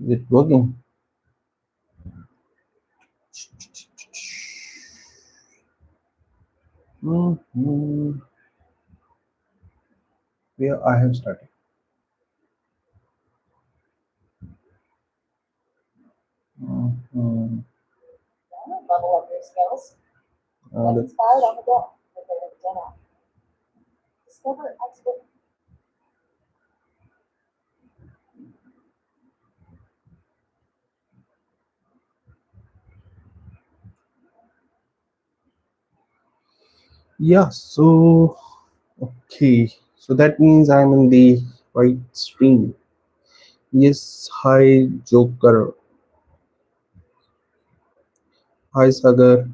Is it working? Where I have started. Level up your skills. That's Inspired on the go with your LinkedIn app. Discover expert. yeah. So okay. So that means I'm in the right stream. Yes. Hi, Joker. Hi, Sagar.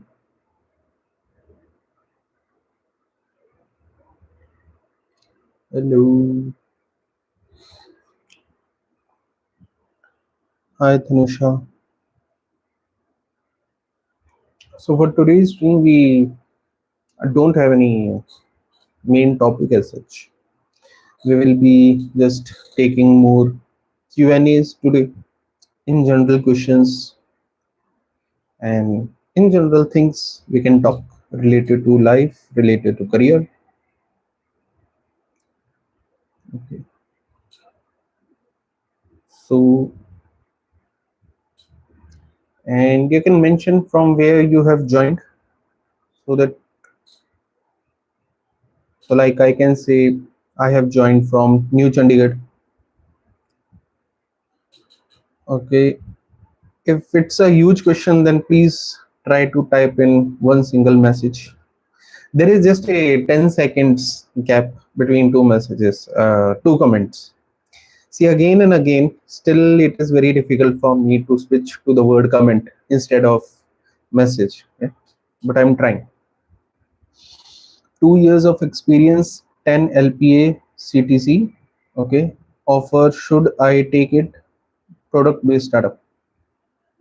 Hello. Hi, Tanusha. So for today's stream, we don't have any main topic as such. We will be just taking more Q&As today in general questions and in general things we can talk related to life, related to career. Okay. So, and you can mention from where you have joined so that, so like I can say, I have joined from New Chandigarh. Okay. If it's a huge question, then please try to type in one single message. There is just a 10 seconds gap between two messages, two comments. See, again and again, still it is very difficult for me to switch to the word comment instead of message. Yeah? But I'm trying. 2 years of experience, 10 LPA CTC. Okay. Offer, should I take it? Product based startup.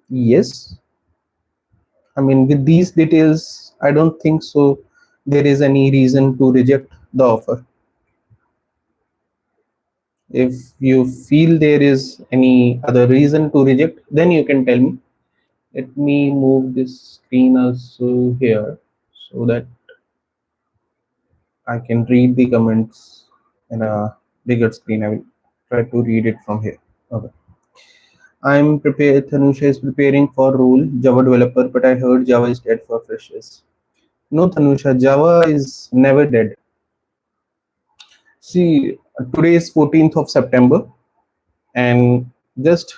Yes. I mean, with these details, I don't think so. There is any reason to reject the offer. If you feel there is any other reason to reject, then you can tell me. Let me move this screen also here so that I can read the comments in a bigger screen. I will try to read it from here. Okay. I'm prepared. Tanusha is preparing for role Java developer, but I heard Java is dead for freshers. No, Tanusha, Java is never dead. See, today is 14th of September, and just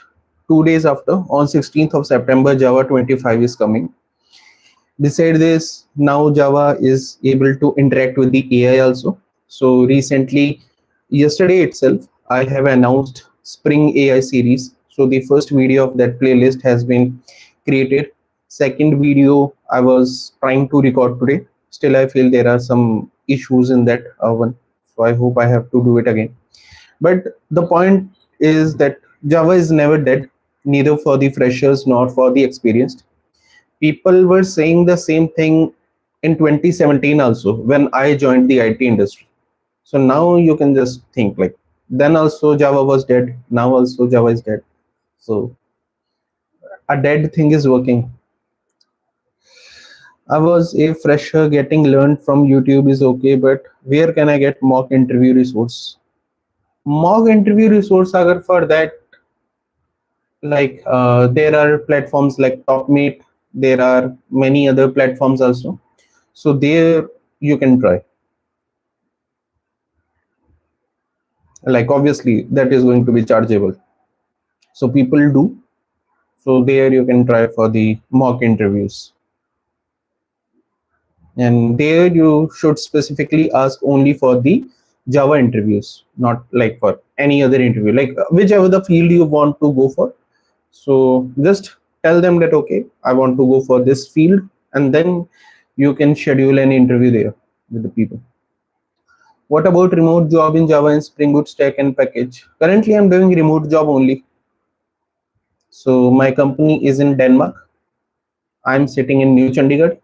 2 days after, on 16th of September, Java 25 is coming. Beside this, now Java is able to interact with the AI also. So recently, yesterday itself, I have announced Spring AI series. So the first video of that playlist has been created. Second video I was trying to record today. Still, I feel there are some issues in that one. So I hope I have to do it again. But the point is that Java is never dead, neither for the freshers nor for the experienced. People were saying the same thing in 2017 also when I joined the IT industry. So now you can just think like, then also Java was dead, now also Java is dead. So a dead thing is working. I was a fresher, getting learned from YouTube is okay, but where can I get mock interview resource? Mock interview resource agar for that, like there are platforms like TopMate, there are many other platforms also. So there you can try. Like obviously that is going to be chargeable. So people do. So there you can try for the mock interviews. And there you should specifically ask only for the Java interviews, not like for any other interview, like whichever the field you want to go for. So just tell them that, okay, I want to go for this field, and then you can schedule an interview there with the people. What about remote job in Java and Spring Boot stack and package? Currently, I'm doing remote job only. So my company is in Denmark. I'm sitting in New Chandigarh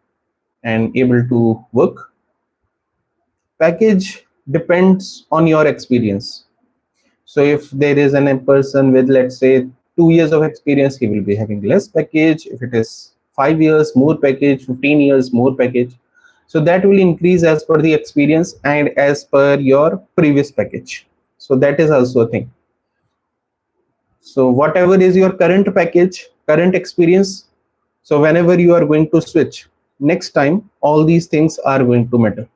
and able to work. Package depends on your experience. So if there is a person with, let's say, 2 years of experience, he will be having less package. If it is 5 years, more package. 15 years, more package. So that will increase as per the experience and as per your previous package. So that is also a thing. So whatever is your current package, current experience, so whenever you are going to switch next time, all these things are going to matter.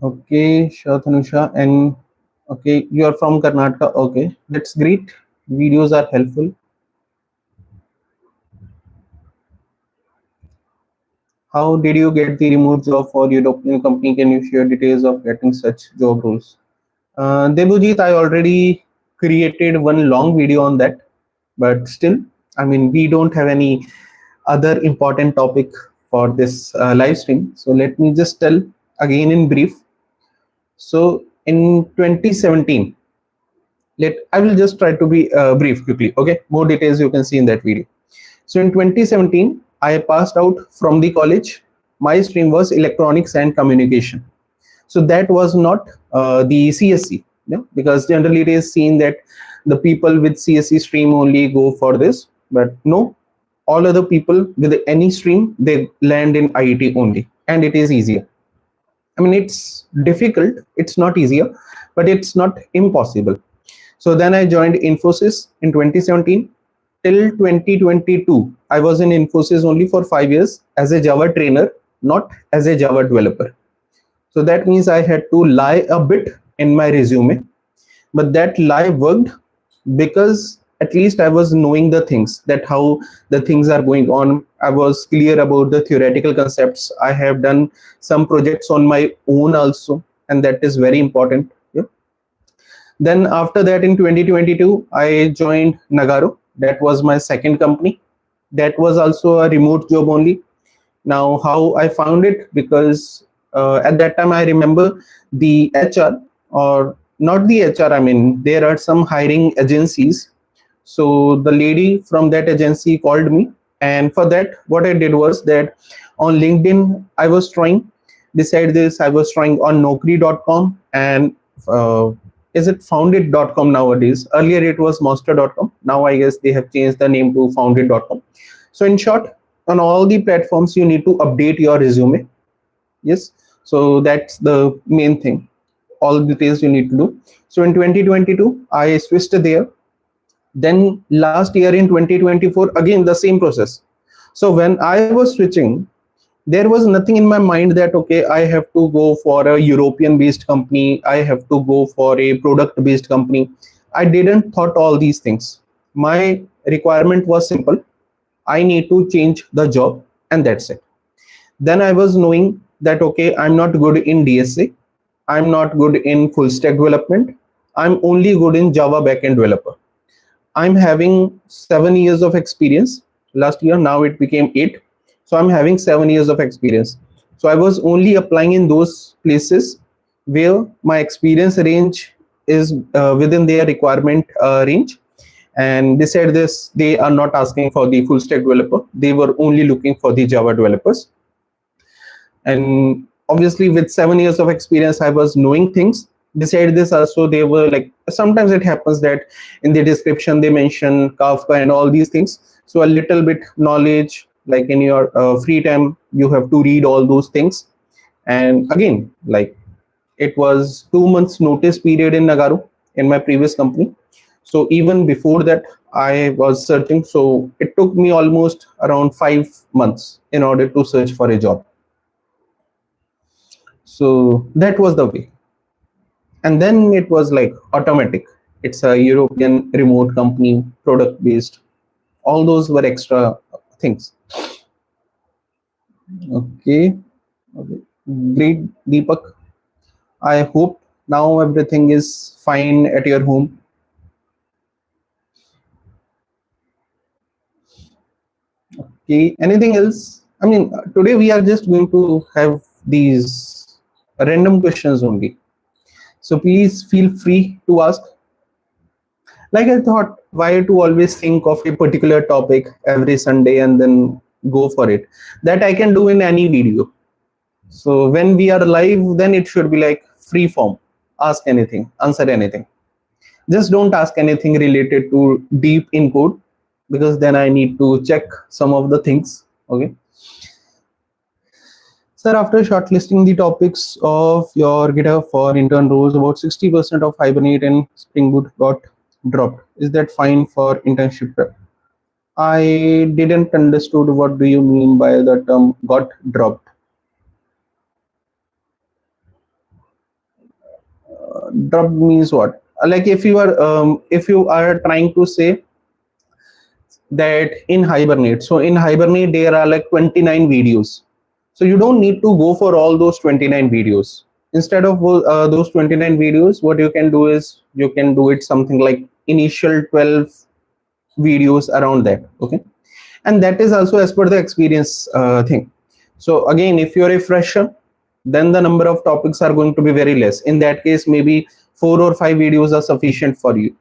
Okay, sure, Thanusha. And okay, you are from Karnataka. Okay, that's great. Videos are helpful. How did you get the remote job for European company? Can you share details of getting such job roles? Debujit, I already created one long video on that, but still, I mean, we don't have any other important topic for this live stream. So let me just tell again in brief. So in 2017, I will just try to be brief quickly. Okay, more details you can see in that video. So in 2017, I passed out from the college. My stream was electronics and communication. So that was not the CSC, because generally it is seen that the people with CSC stream only go for this, but no, all other people with any stream, they land in IIT only, and it is easier. I mean, it's difficult, it's not easier, but it's not impossible. So then I joined Infosys in 2017 till 2022. I was in Infosys only for 5 years as a Java trainer, not as a Java developer. So that means I had to lie a bit in my resume, but that lie worked because at least I was knowing the things, that how the things are going on. I was clear about the theoretical concepts. I have done some projects on my own also, and that is very important. Yeah. Then after that in 2022, I joined Nagaro. That was my second company. That was also a remote job only. Now, how I found it, because at that time I remember the HR, or not the HR, I mean, there are some hiring agencies. So the lady from that agency called me, and for that, what I did was that on LinkedIn, I was trying. Beside this, I was trying on Naukri.com, and is it founded.com nowadays? Earlier it was master.com. Now I guess they have changed the name to founded.com. So in short, on all the platforms, you need to update your resume. Yes, so that's the main thing. All details you need to do. So in 2022, I switched there. Then last year in 2024, again the same process. So when I was switching, there was nothing in my mind that okay, I have to go for a European based company, I have to go for a product based company. I didn't thought all these things. My requirement was simple: I need to change the job, and that's it. Then I was knowing that okay, I'm not good in DSA, I'm not good in full stack development, I'm only good in Java backend developer. I'm having 7 years of experience. Last year, now it became 8. So I'm having 7 years of experience. So I was only applying in those places where my experience range is within their requirement range. And beside this, they are not asking for the full stack developer. They were only looking for the Java developers. And obviously, with 7 years of experience, I was knowing things. Beside this also, they were like, sometimes it happens that in the description they mention Kafka and all these things. So a little bit knowledge, like in your free time, you have to read all those things. And again, like, it was 2 months notice period in Nagaro in my previous company. So even before that, I was searching. So it took me almost around 5 months in order to search for a job. So that was the way. And then it was like automatic. It's a European remote company, product based. All those were extra things. Okay. Okay. Great, Deepak. I hope now everything is fine at your home. Okay. Anything else? I mean, today we are just going to have these random questions only. So please feel free to ask. Like I thought, why to always think of a particular topic every Sunday and then go for it? That I can do in any video. So when we are live, then it should be like free form. Ask anything, answer anything. Just don't ask anything related to deep in code, because then I need to check some of the things. Okay. Sir, after shortlisting the topics of your GitHub for intern roles, about 60% of Hibernate and Spring Boot got dropped. Is that fine for internship prep? I didn't understood what do you mean by the term got dropped. Dropped means what? Like if you are trying to say that in Hibernate, so in Hibernate there are like 29 videos, so you don't need to go for all those 29 videos. Instead of those 29 videos, what you can do is you can do it something like initial 12 videos around that. Okay. And that is also as per the experience thing. So again, if you're a fresher, then the number of topics are going to be very less. In that case, maybe 4 or 5 videos are sufficient for you.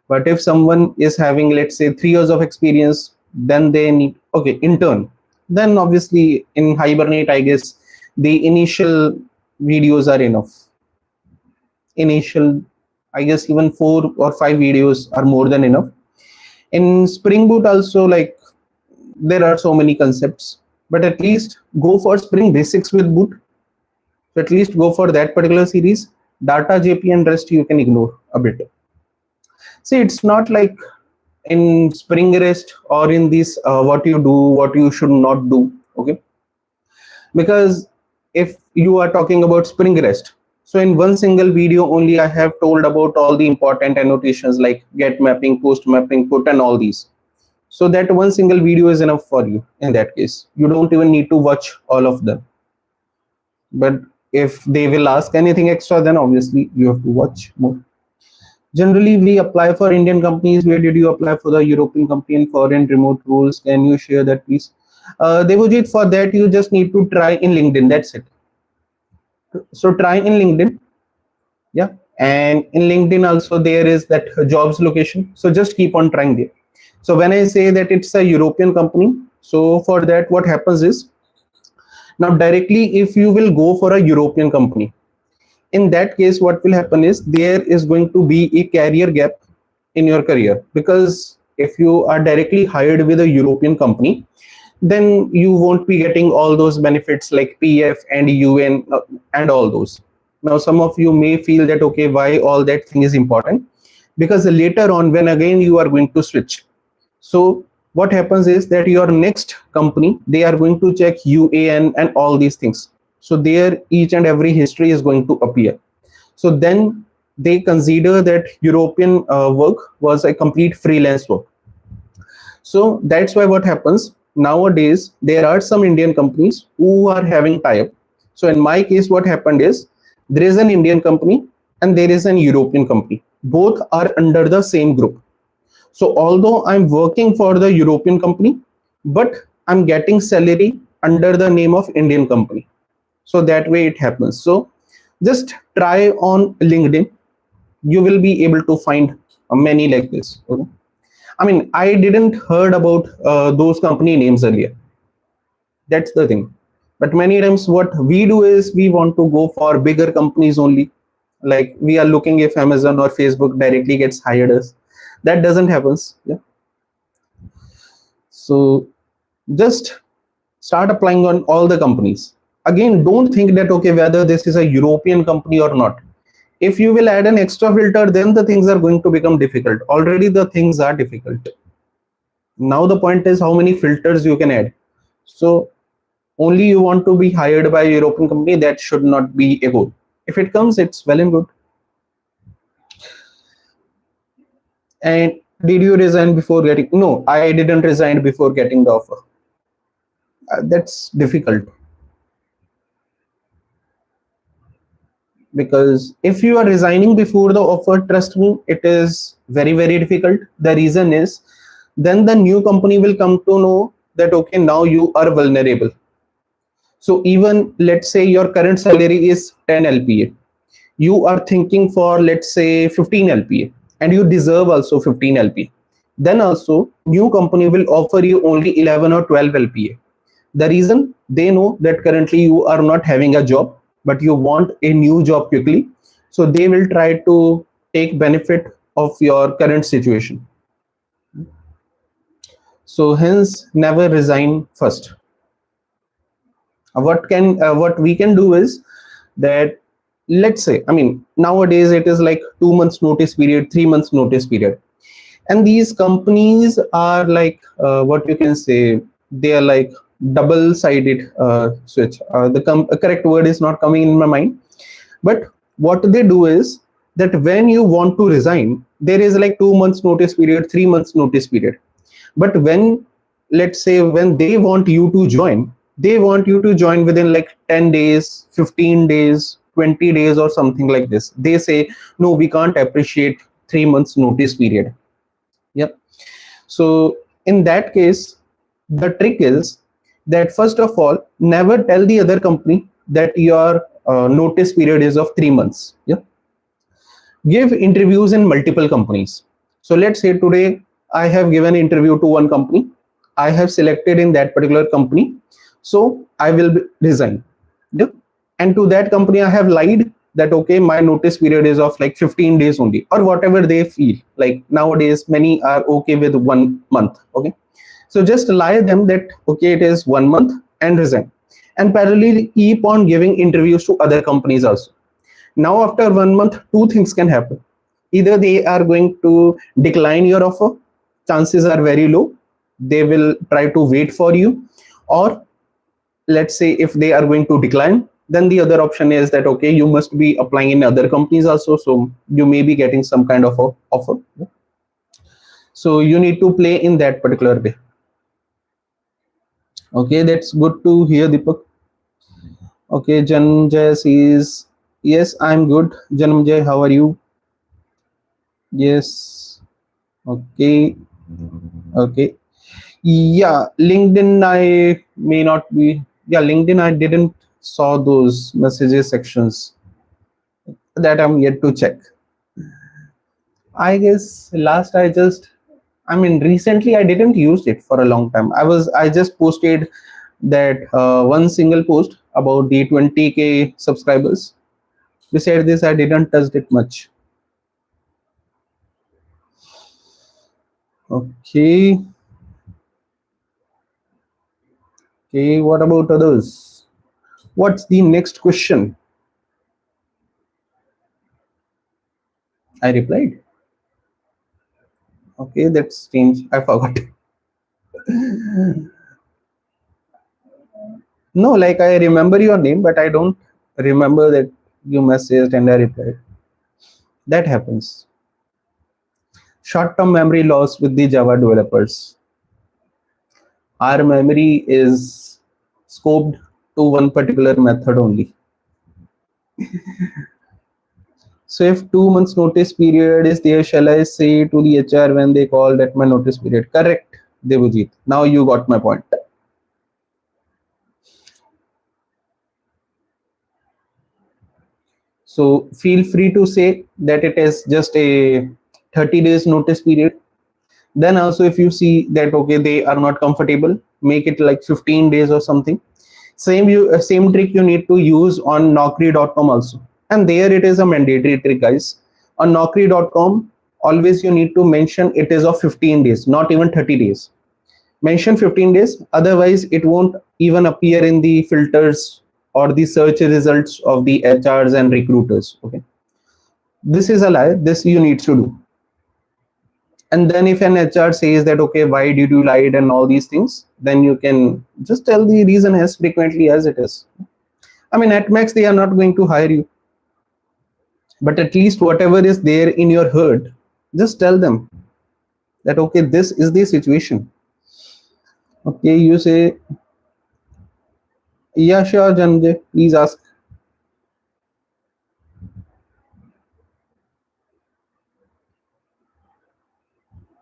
But if someone is having, let's say, 3 years of experience, then they need, okay, intern, then obviously in Hibernate, I guess the initial videos are enough. Initial, I guess even 4 or 5 videos are more than enough. In Spring Boot also, like, there are so many concepts, but at least go for Spring Basics with Boot. So at least go for that particular series. Data, JP, and rest you can ignore a bit. See, it's not like in Spring Rest or in this what you do, what you should not do. Okay. Because if you are talking about Spring Rest, so in one single video only I have told about all the important annotations like get mapping, post mapping, put, and all these. So that one single video is enough for you. In that case, you don't even need to watch all of them. But if they will ask anything extra, then obviously you have to watch more. Generally, we apply for Indian companies. Where did you apply for the European company and foreign remote roles? Can you share that, please? Devojit, for that, you just need to try in LinkedIn. That's it. So try in LinkedIn. Yeah. And in LinkedIn also, there is that jobs location. So just keep on trying there. So when I say that it's a European company, so for that, what happens is, now directly, if you will go for a European company, in that case, what will happen is there is going to be a career gap in your career, because if you are directly hired with a European company, then you won't be getting all those benefits like PF and UN and all those. Now, some of you may feel that, okay, why all that thing is important? Because later on, when again you are going to switch, so what happens is that your next company, they are going to check UAN and all these things. So there each and every history is going to appear. So then they consider that European work was a complete freelance work. So that's why what happens nowadays, there are some Indian companies who are having tie-up. So in my case, what happened is there is an Indian company and there is an European company. Both are under the same group. So although I'm working for the European company, but I'm getting salary under the name of Indian company. So that way it happens. So just try on LinkedIn. You will be able to find many like this. Okay? I mean, I didn't heard about those company names earlier. That's the thing. But many times what we do is we want to go for bigger companies only. Like we are looking if Amazon or Facebook directly gets hired us. That doesn't happen. Yeah. So just start applying on all the companies. Again, don't think that, okay, whether this is a European company or not. If you will add an extra filter, then the things are going to become difficult. Already the things are difficult. Now the point is how many filters you can add. So only you want to be hired by a European company, that should not be a goal. If it comes, it's well and good. And did you resign before getting? No, I didn't resign before getting the offer. That's difficult. Because if you are resigning before the offer, trust me, it is very, very difficult. The reason is then the new company will come to know that, okay, now you are vulnerable. So even let's say your current salary is 10 LPA. You are thinking for, let's say, 15 LPA, and you deserve also 15 LPA. Then also new company will offer you only 11 or 12 LPA. The reason, they know that currently you are not having a job, but you want a new job quickly. So they will try to take benefit of your current situation. So hence never resign first. What we can do is that, let's say, I mean, nowadays it is like 2 months notice period, 3 months notice period, and these companies are like, what you can say, they are like double sided switch. The correct word is not coming in my mind, but what they do is that when you want to resign, there is like 2 months notice period, 3 months notice period. But when, let's say, when they want you to join, they want you to join within like 10 days, 15 days, 20 days, or something like this. They say, no, we can't appreciate 3 months notice period. Yep. So in that case, the trick is that first of all, never tell the other company that your notice period is of 3 months. Yep. Give interviews in multiple companies. So let's say today I have given interview to one company, I have selected in that particular company, so I will resign. Yep. And to that company I have lied that okay, my notice period is of like 15 days only, or whatever they feel like. Nowadays many are okay with 1 month. Okay, so just lie them that okay, it is 1 month, and resign, and parallelly keep on giving interviews to other companies also. Now after 1 month, two things can happen. Either they are going to decline your offer, chances are very low, they will try to wait for you. Or let's say if they are going to decline, then the other option is that okay, you must be applying in other companies also, so you may be getting some kind of a offer. So you need to play in that particular way. Okay, that's good to hear, Deepak. Okay, Janjay says, yes, I'm good. Janjay, how are you? Yes. Okay. Okay. Yeah, LinkedIn, I may not be. Yeah, LinkedIn, I didn't saw those messages sections. That I'm yet to check. I guess last I mean, recently I didn't use it for a long time. I just posted that one single post about the 20K subscribers. Besides this, I didn't touch it much. Okay. Okay, what about others? What's the next question? I replied. Okay, that's strange. I forgot. No, like I remember your name, but I don't remember that you messaged and I replied. That happens. Short-term memory loss with the Java developers. Our memory is scoped to one particular method only. So if 2 months notice period is there, shall I say to the HR when they call that my notice period? Correct, Devajit. Now you got my point. So feel free to say that it is just a 30 days notice period. Then also if you see that okay, they are not comfortable, make it like 15 days or something. Same trick you need to use on naukri.com also. And there it is a mandatory trick, guys. On naukri.com, always you need to mention it is of 15 days, not even 30 days. Mention 15 days, otherwise it won't even appear in the filters or the search results of the HRs and recruiters. Okay, this is a lie, this you need to do. And then if an HR says that okay, why did you lie and all these things, then you can just tell the reason as frequently as it is. I mean, at max they are not going to hire you, but at least whatever is there in your head, just tell them that okay, this is the situation. Okay, you say, yeah, sure, Janjay, please ask.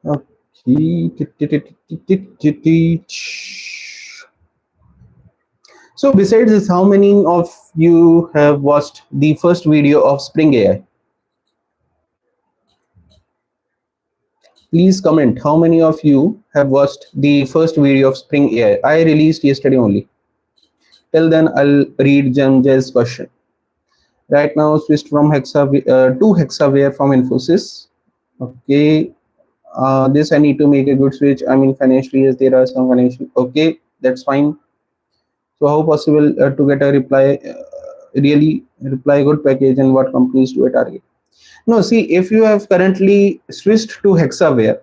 Okay. So besides this, how many of you have watched the first video of Spring AI? Please comment how many of you have watched the first video of Spring AI. I released yesterday only. Till then, I'll read Janjay's question. Right now, switched from to Hexaware from Infosys. Okay, this I need to make a good switch. I mean, financially, yes, there are some financial. Okay, that's fine. So how possible to get a reply, really reply good package, and what companies do a target? No, see, if you have currently switched to Hexaware,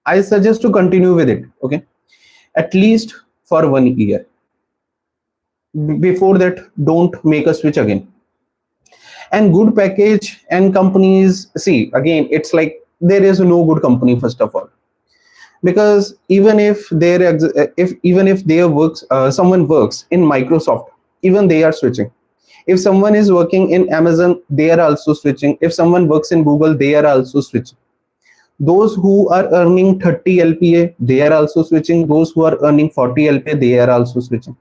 I suggest to continue with it. Okay, at least for 1 year. Before that, don't make a switch again. And good package and companies, see, again, it's like there is no good company first of all, because even if there works someone works in Microsoft, even they are switching. If someone is working in Amazon, they are also switching. If someone works in Google, they are also switching. Those who are earning 30 LPA, they are also switching. Those who are earning 40 LPA, they are also switching.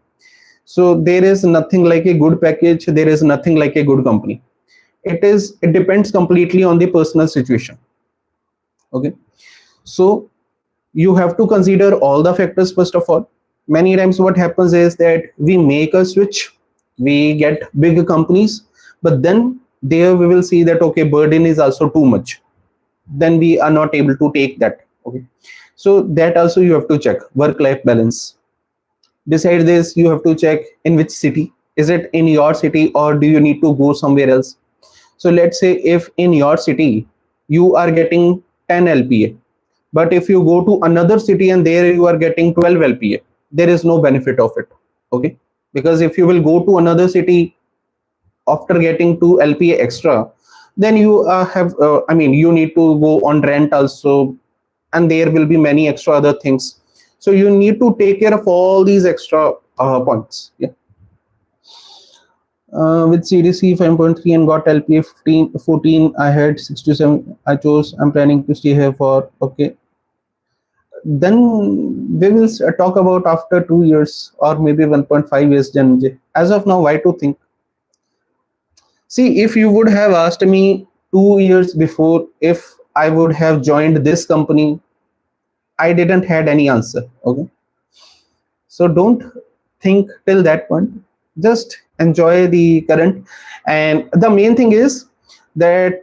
So there is nothing like a good package, there is nothing like a good company. It depends completely on the personal situation. Okay, so you have to consider all the factors first of all. Many times what happens is that we make a switch, we get big companies, but then there we will see that okay, burden is also too much, then we are not able to take that. Okay, so that also you have to check. Work life balance, beside this you have to check in which city. Is it in your city or do you need to go somewhere else? So let's say if in your city you are getting 10 LPA, but if you go to another city and there you are getting 12 LPA, there is no benefit of it. Okay, because if you will go to another city after getting 2 LPA extra, then you have I mean you need to go on rent also, and there will be many extra other things. So you need to take care of all these extra points. Yeah. With CDC 5.3 and got LPA 14, I had 67. I chose. I'm planning to stay here for. Okay. Then we will talk about after 2 years or maybe 1.5 years. Janjay. As of now, why to think? See, if you would have asked me 2 years before if I would have joined this company, I didn't had any answer. Okay, so don't think till that point. Just enjoy the current, and the main thing is that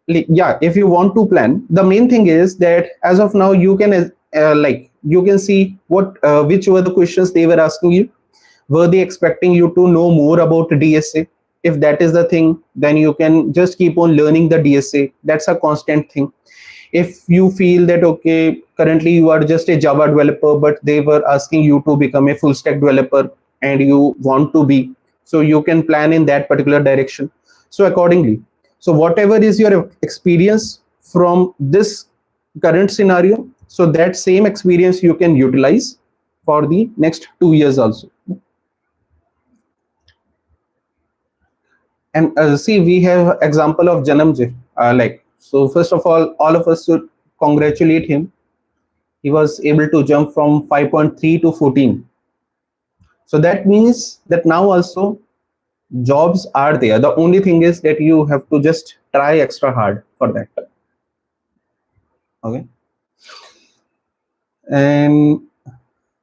yeah, if you want to plan, the main thing is that as of now you can like you can see what which were the questions they were asking you. Were they expecting you to know more about DSA? If that is the thing, then you can just keep on learning the DSA. That's a constant thing. If you feel that okay, currently you are just a Java developer, but they were asking you to become a full stack developer and you want to be, so you can plan in that particular direction. So accordingly, so whatever is your experience from this current scenario, so that same experience you can utilize for the next 2 years also. And see, we have example of Janamji. Like, so first of all of us should congratulate him. He was able to jump from 5.3 to 14. So that means that now also jobs are there. The only thing is that you have to just try extra hard for that. Okay. And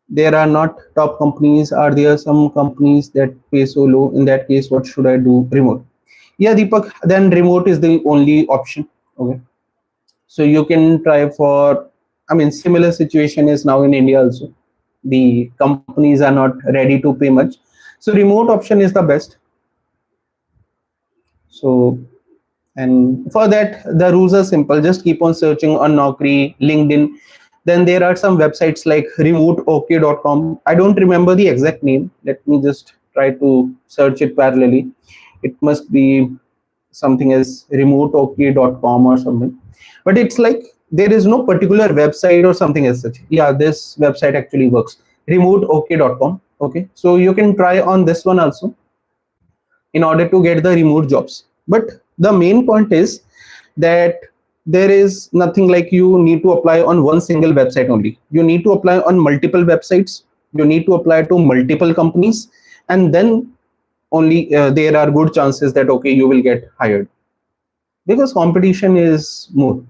there are not top companies. Are there some companies that pay so low? In that case, what should I do? Remote. Yeah, Deepak, then remote is the only option. Okay. So you can try for, I mean, similar situation is now in India also. The companies are not ready to pay much. So remote option is the best. So, and for that, the rules are simple. Just keep on searching on Naukri, LinkedIn. Then there are some websites like remoteok.com. I don't remember the exact name. Let me just try to search it parallelly. It must be something as remoteok.com or something. But it's like there is no particular website or something as such. Yeah, this website actually works. Remoteok.com. Okay, so you can try on this one also in order to get the remote jobs. But the main point is that there is nothing like you need to apply on one single website only. You need to apply on multiple websites. You need to apply to multiple companies, and then only there are good chances that okay, you will get hired, because competition is more.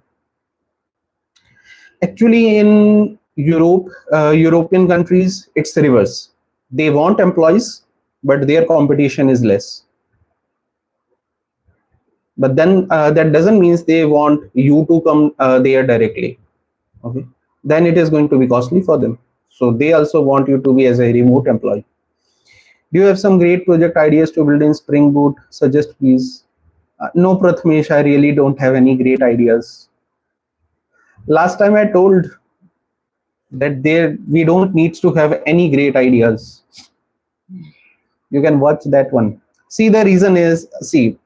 Actually, in Europe, European countries, it's the reverse. They want employees, but their competition is less. but then that doesn't mean they want you to come there directly. Okay, then it is going to be costly for them, so they also want you to be as a remote employee. Do you have some great project ideas to build in Spring Boot? Suggest please. No, Prathmesh, I really don't have any great ideas. Last time I told that there we don't need to have any great ideas. You can watch that one. See, the reason is, see,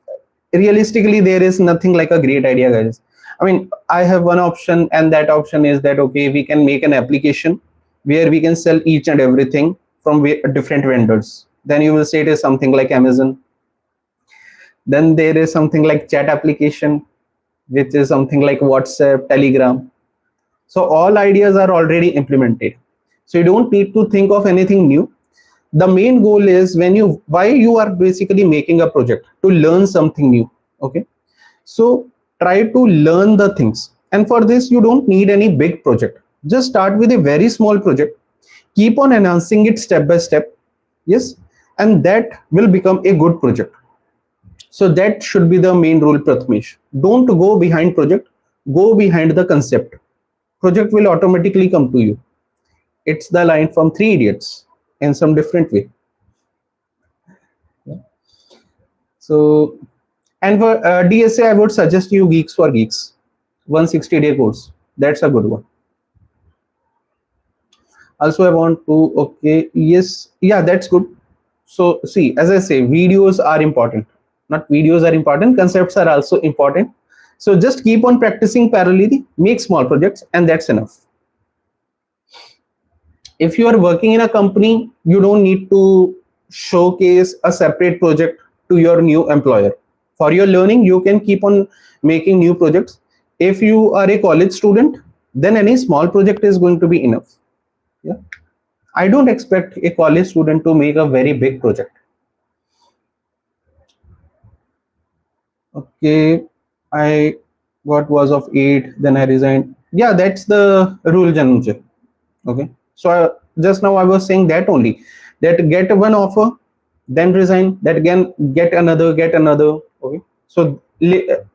realistically there is nothing like a great idea, guys. I mean, I have one option, and that option is that okay, we can make an application where we can sell each and everything from different vendors. Then you will say it is something like Amazon. Then there is something like chat application, which is something like WhatsApp, Telegram. So all ideas are already implemented, so you don't need to think of anything new. The main goal is, when you why you are basically making a project to learn something new. Okay, so try to learn the things, and for this you don't need any big project. Just start with a very small project, keep on enhancing it step by step. Yes, and that will become a good project. So that should be the main rule, Prathmesh. Don't go behind project, go behind the concept. Project will automatically come to you. It's the line from Three Idiots in some different way. So, and for DSA, I would suggest you Geeks for Geeks, 160-day course. That's a good one. Also, I want to, okay, yes, yeah, that's good. So, see, as I say, videos are important. Not videos are important, concepts are also important. So just keep on practicing parallelly, make small projects, and that's enough. If you are working in a company, you don't need to showcase a separate project to your new employer. For your learning, you can keep on making new projects. If you are a college student, then any small project is going to be enough. Yeah, I don't expect a college student to make a very big project. Okay, I got was of 8, then I resigned. Yeah, that's the rule, Januje. Okay, so just now I was saying that only, that get one offer, then resign, that again get another. Okay, so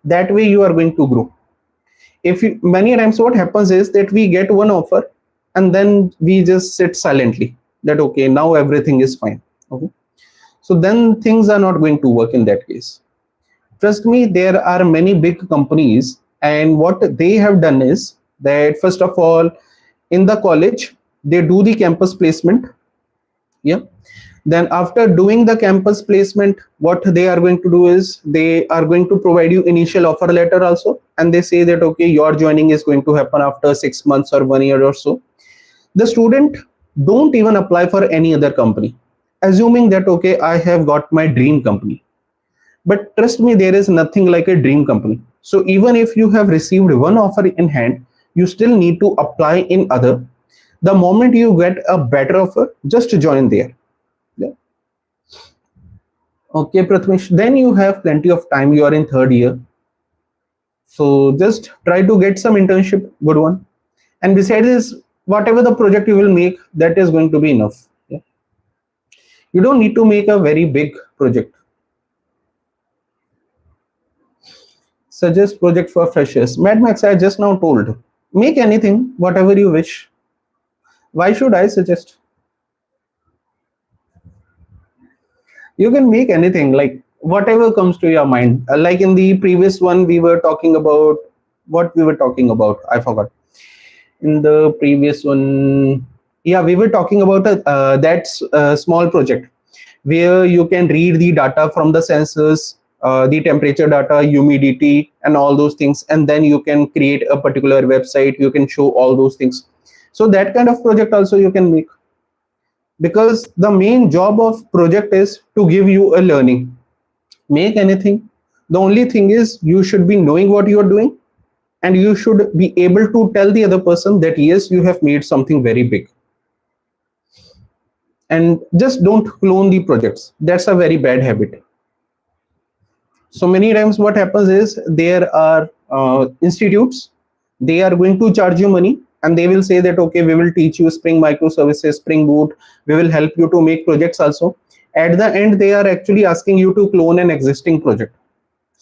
that way you are going to grow. If you, many times what happens is that we get one offer and then we just sit silently, that okay, now everything is fine. Okay, so then things are not going to work in that case. Trust me, there are many big companies, and what they have done is that first of all, in the college they do the campus placement. Yeah, then after doing the campus placement, what they are going to do is they are going to provide you initial offer letter also, and they say that okay, your joining is going to happen after 6 months or 1 year or so. The student don't even apply for any other company, assuming that okay, I have got my dream company. But trust me, there is nothing like a dream company. So even if you have received one offer in hand, you still need to apply in other. The moment you get a better offer, just join there. Yeah. Okay, Prathamesh, then you have plenty of time. You are in 3rd year. So just try to get some internship, good one. And besides this, whatever the project you will make, that is going to be enough. Yeah. You don't need to make a very big project. Suggest project for freshers. Mad Max, I just now told. Make anything, whatever you wish. Why should I suggest? You can make anything, like whatever comes to your mind. Like in the previous one, we were talking about what we were talking about. I forgot. In the previous one, yeah, we were talking about that small project where you can read the data from the sensors, the temperature data, humidity, and all those things, and then you can create a particular website. You can show all those things. So that kind of project also you can make, because the main job of project is to give you a learning. Make anything. The only thing is you should be knowing what you are doing, and you should be able to tell the other person that yes, you have made something very big. And just don't clone the projects. That's a very bad habit. So many times what happens is there are institutes, they are going to charge you money, and they will say that okay, we will teach you Spring microservices, Spring Boot, we will help you to make projects also. At the end, they are actually asking you to clone an existing project.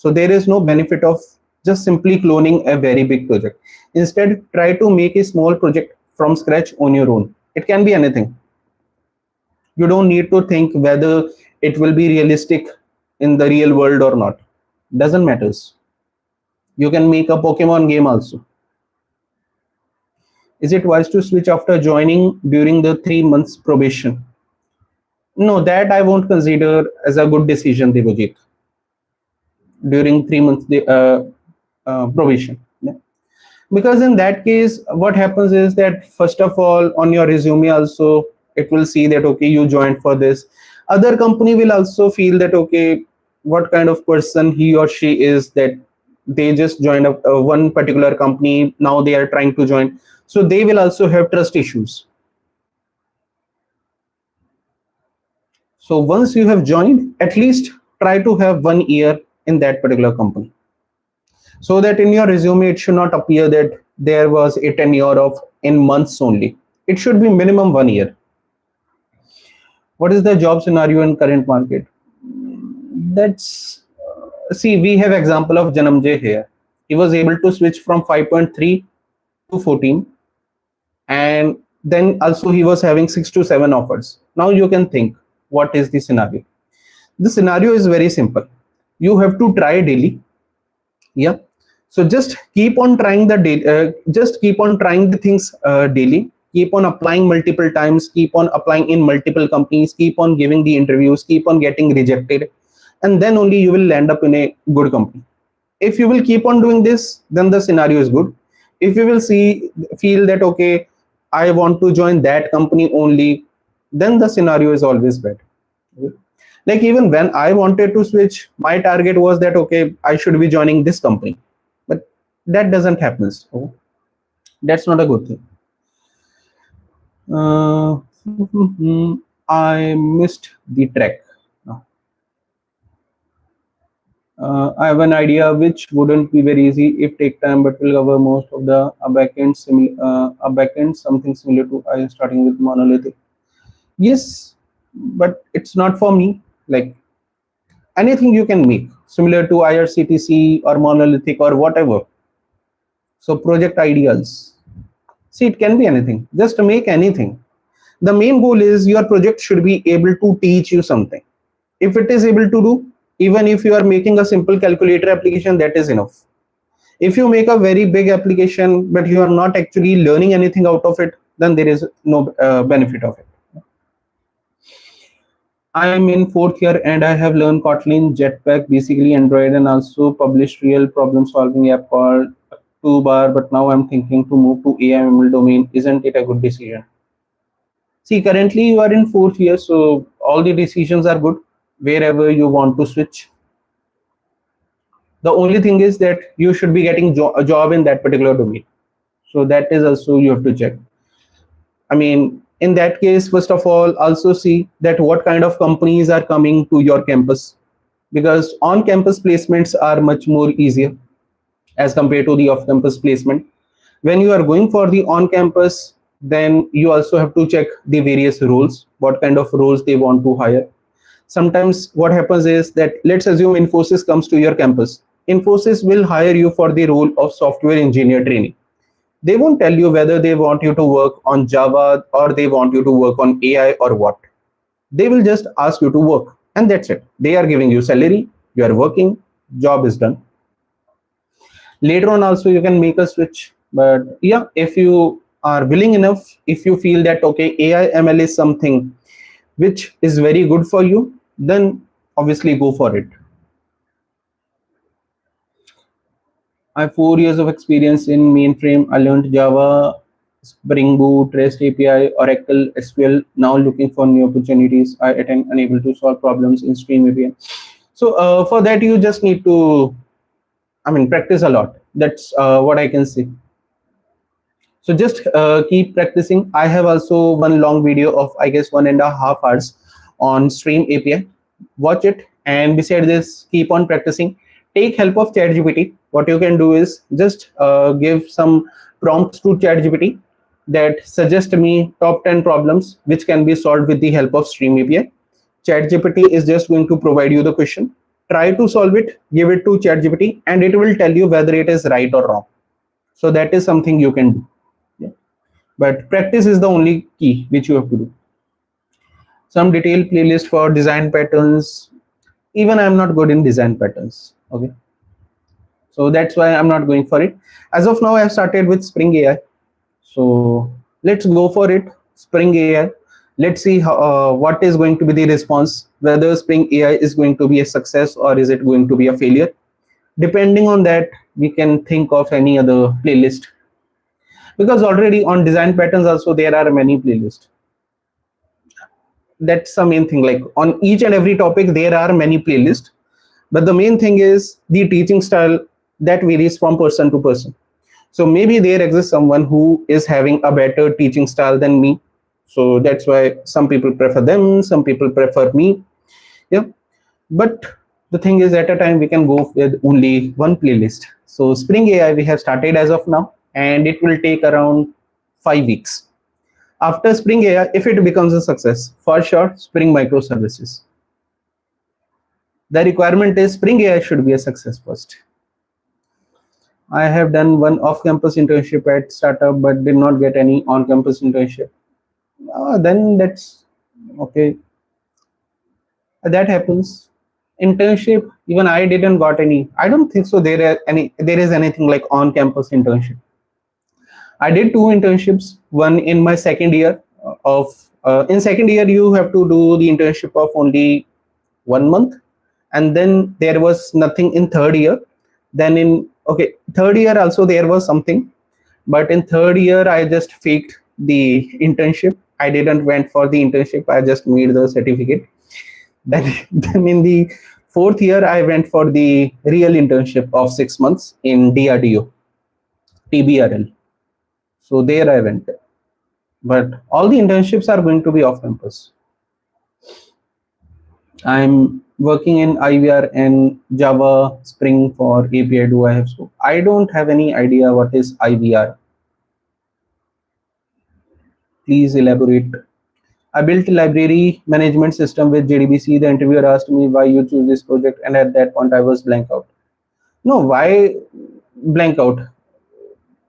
So there is no benefit of just simply cloning a very big project. Instead, try to make a small project from scratch on your own. It can be anything. You don't need to think whether it will be realistic in the real world or not. Doesn't matters. You can make a Pokemon game also. Is it wise to switch after joining during the 3 months probation? No, that I won't consider as a good decision, Devajit. During 3 months probation. Yeah. Because in that case, what happens is that first of all, on your resume also, it will see that okay, you joined for this. Other company will also feel that okay, what kind of person he or she is, that they just joined one particular company, now they are trying to join, so they will also have trust issues. So once you have joined, at least try to have 1 year in that particular company, so that in your resume it should not appear that there was a tenure of in months only. It should be minimum 1 year. What is the job scenario in current market? That's see, we have example of Janamjay here. He was able to switch from 5.3 to 14, and then also he was having 6 to 7 offers. Now you can think, what is the scenario? The scenario is very simple. You have to try daily. Yeah. So just keep on trying just keep on trying the things daily. Keep on applying multiple times. Keep on applying in multiple companies. Keep on giving the interviews. Keep on getting rejected, and then only you will land up in a good company. If you will keep on doing this, then the scenario is good. If you will feel that okay, I want to join that company only, then the scenario is always bad. Like even when I wanted to switch, my target was that okay, I should be joining this company, but that doesn't happen. So that's not a good thing. uh, I missed the track. I have an idea which wouldn't be very easy if take time, but will cover most of the a backend something similar to I starting with monolithic. Yes, but it's not for me. Like anything you can make similar to IRCTC or monolithic or whatever. So project ideas. See, it can be anything. Just make anything. The main goal is your project should be able to teach you something. If it is able to do, even if you are making a simple calculator application, that is enough. If you make a very big application but you are not actually learning anything out of it, then there is no benefit of it. I am in 4th year and I have learned Kotlin, Jetpack, basically Android, and also published real problem solving app called 2bar, but now I'm thinking to move to AI/ML domain. Isn't it a good decision? See, currently you are in 4th year, so all the decisions are good wherever you want to switch. The only thing is that you should be getting a job in that particular domain. So that is also you have to check. I mean, in that case, first of all, also see that what kind of companies are coming to your campus, because on-campus placements are much more easier as compared to the off-campus placement. When you are going for the on-campus, then you also have to check the various roles, what kind of roles they want to hire. Sometimes what happens is that, let's assume Infosys comes to your campus. Infosys will hire you for the role of software engineer training. They won't tell you whether they want you to work on Java or they want you to work on AI or what. They will just ask you to work, and that's it. They are giving you salary, you are working, job is done. Later on also you can make a switch, but yeah, if you are willing enough, if you feel that okay, AI/ML is something which is very good for you, then obviously go for it. I have 4 years of experience in mainframe. I learned Java, Spring Boot, REST API, Oracle, SQL. Now looking for new opportunities. I attend unable to solve problems in Stream API. So for that you just need to, practice a lot. That's what I can say. So just keep practicing. I have also one long video of I guess 1.5 hours on Stream API. Watch it, and beside this, keep on practicing. Take help of ChatGPT. What you can do is just give some prompts to ChatGPT that suggest me top 10 problems which can be solved with the help of Stream API. ChatGPT is just going to provide you the question. try to solve it, give it to ChatGPT, and it will tell you whether it is right or wrong. So that is something you can do. Yeah. But practice is the only key which you have to do. Some detailed playlist for design patterns. Even I'm not good in design patterns. Okay, so that's why I'm not going for it. As of now, I have started with Spring AI. So let's go for it. Spring AI. Let's see how, what is going to be the response, whether Spring AI is going to be a success or is it going to be a failure. Depending on that, we can think of any other playlist, because already on design patterns also there are many playlists. That's the main thing. Like on each and every topic there are many playlists, but the main thing is the teaching style that varies from person to person. So maybe there exists someone who is having a better teaching style than me, so that's why some people prefer them, some people prefer me. Yeah, but the thing is, at a time we can go with only one playlist. So Spring AI we have started as of now, and it will take around 5 weeks. After Spring AI, if it becomes a success, for sure Spring microservices. The requirement is Spring AI should be a success first. I have done one off-campus internship at startup, but did not get any on-campus internship. Then that's okay. That happens. Internship, even I didn't got any. I don't think so. There is anything like on-campus internship. I did two internships. One in my second year of. In second year, you have to do the internship of only 1 month, and then there was nothing in third year. Then in third year also there was something, but in third year I just faked the internship. I didn't went for the internship. I just made the certificate. Then in the fourth year I went for the real internship of 6 months in DRDO, TBRL. So there I went. But all the internships are going to be off campus. I'm working in IVR and Java Spring for API. Do I have so? I don't have any idea what is IVR. Please elaborate. I built a library management system with JDBC. The interviewer asked me why you choose this project, and at that point I was blank out. No, why blank out?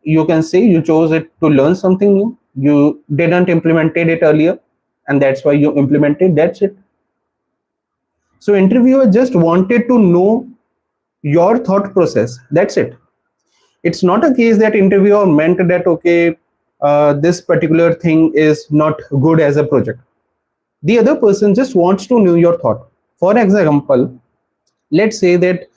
You can say you chose it to learn something new. You didn't implemented it earlier, and that's why you implemented. That's it. So interviewer just wanted to know your thought process. That's it. It's not a case that interviewer meant that okay, this particular thing is not good as a project. The other person just wants to know your thought. For example, let's say that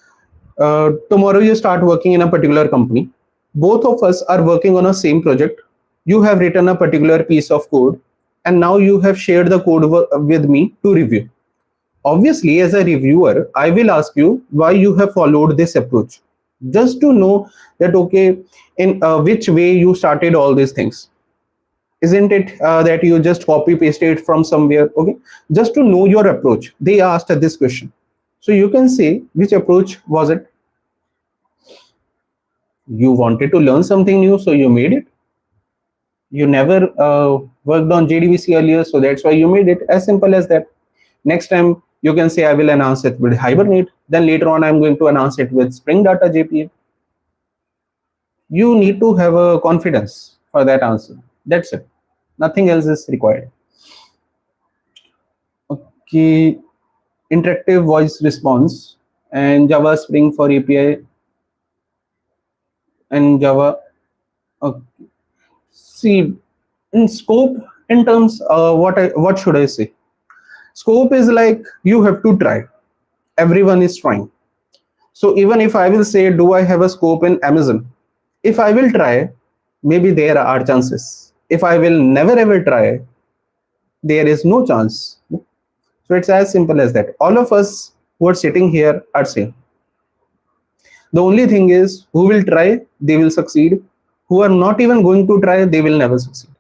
tomorrow you start working in a particular company. Both of us are working on a same project. You have written a particular piece of code, and now you have shared the code with me to review. Obviously, as a reviewer, I will ask you why you have followed this approach, just to know that okay, in which way you started all these things. Isn't it that you just copy pasted from somewhere? Okay, just to know your approach. They asked this question, so you can say which approach was it. You wanted to learn something new, so you made it. You never worked on JDBC earlier, so that's why you made it. As simple as that. Next time you can say I will announce it with Hibernate. Then later on I'm going to announce it with Spring Data JPA. You need to have a confidence for that answer. That's it. Nothing else is required. Okay, interactive voice response and Java Spring for API and Java. Okay. See, in scope, in terms, what should I say? Scope is like you have to try. Everyone is trying. So even if I will say, do I have a scope in Amazon? If I will try, maybe there are chances. If I will never ever try, there is no chance. So it's as simple as that. All of us who are sitting here are same. The only thing is who will try, they will succeed. Who are not even going to try, they will never succeed.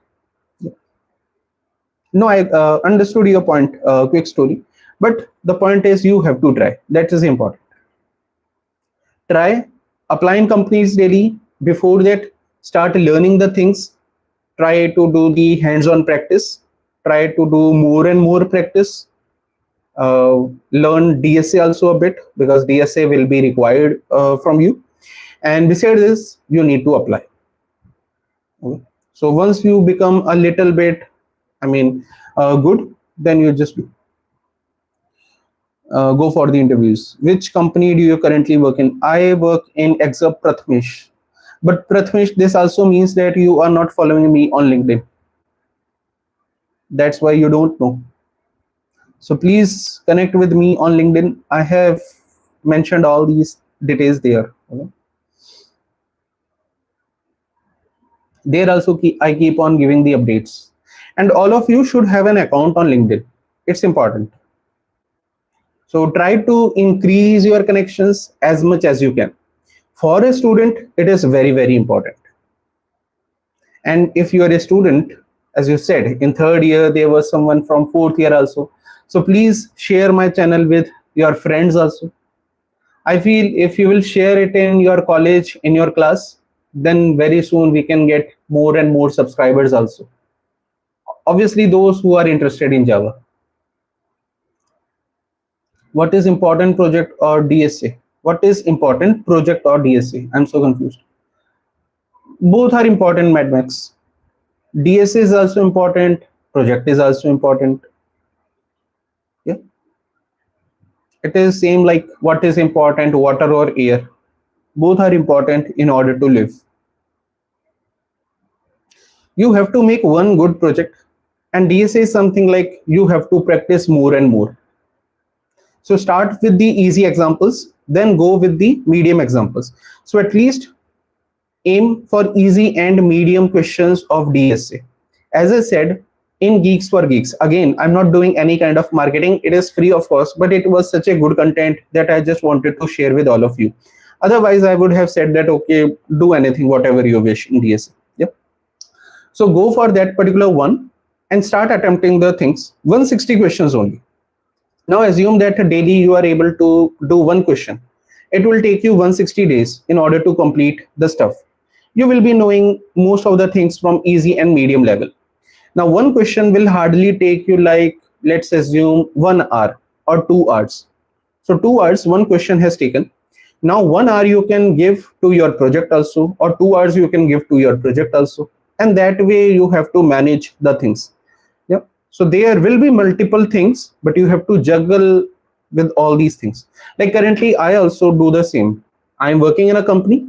No, I understood your point, quick story. But the point is you have to try. That is important. Try, apply in companies daily. Before that, start learning the things. Try to do the hands-on practice. Try to do more and more practice. learn DSA also a bit, because DSA will be required from you. And besides this, you need to apply. Okay. So once you become a little bit, I mean, good, then you just go for the interviews. Which company do you currently work in? I work in Except Prathmesh. But Prathmesh, this also means that you are not following me on LinkedIn. That's why you don't know. So please connect with me on LinkedIn. I have mentioned all these details there. Okay. There also I keep on giving the updates. And all of you should have an account on LinkedIn. It's important. So try to increase your connections as much as you can. For a student, it is very, very important. And if you are a student, as you said, in third year, there was someone from fourth year also. So please share my channel with your friends also. I feel if you will share it in your college, in your class, then very soon we can get more and more subscribers also. Obviously, those who are interested in Java. What is important, project or DSA? What is important, project or DSA? I'm so confused. Both are important, Mad Max. DSA is also important, project is also important. Yeah. It is same like what is important, water or air. Both are important in order to live. You have to make one good project, and DSA is something like you have to practice more and more. So start with the easy examples, then go with the medium examples. So at least aim for easy and medium questions of DSA. As I said, in Geeks for Geeks, again, I'm not doing any kind of marketing. It is free, of course, but it was such a good content that I just wanted to share with all of you. Otherwise, I would have said that, okay, do anything, whatever you wish in DSA. Yep. So go for that particular one and start attempting the things. 160 questions only. Now assume that daily you are able to do one question. It will take you 160 days in order to complete the stuff. You will be knowing most of the things from easy and medium level. Now one question will hardly take you, like, let's assume 1 hour or 2 hours. So 2 hours, one question has taken. Now 1 hour you can give to your project also, or 2 hours you can give to your project also. And that way you have to manage the things. Yeah. So there will be multiple things, but you have to juggle with all these things. Like currently, I also do the same. I'm working in a company.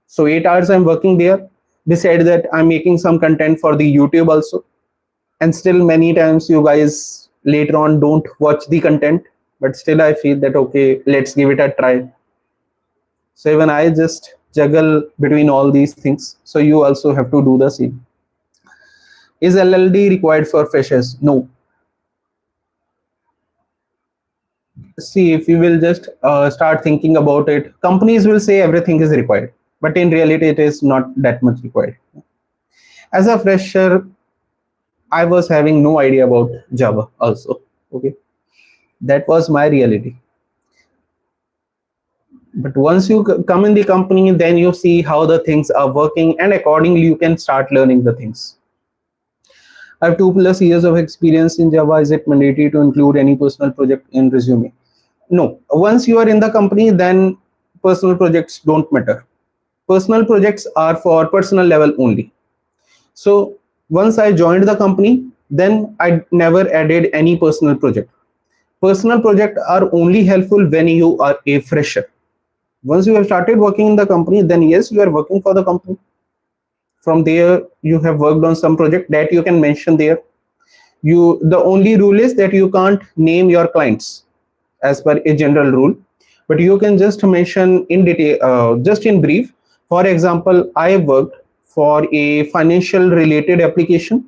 So 8 hours I'm working there. Besides that, I'm making some content for the YouTube also. And still many times you guys later on don't watch the content, but still I feel that, okay, let's give it a try. So even I just juggle between all these things. So you also have to do the same. Is LLD required for freshers? No. See, if you will just start thinking about it, companies will say everything is required, but in reality, it is not that much required. As a fresher, I was having no idea about Java also. Okay, that was my reality. But once you come in the company, then you see how the things are working, and accordingly, you can start learning the things. I have 2+ years of experience in Java. Is it mandatory to include any personal project in resume? No. Once you are in the company, then personal projects don't matter. Personal projects are for personal level only. So once I joined the company, then I never added any personal project. Personal projects are only helpful when you are a fresher. Once you have started working in the company, then yes, you are working for the company. From there, you have worked on some project that you can mention there. The only rule is that you can't name your clients as per a general rule, but you can just mention in detail, just in brief. For example, I worked for a financial related application.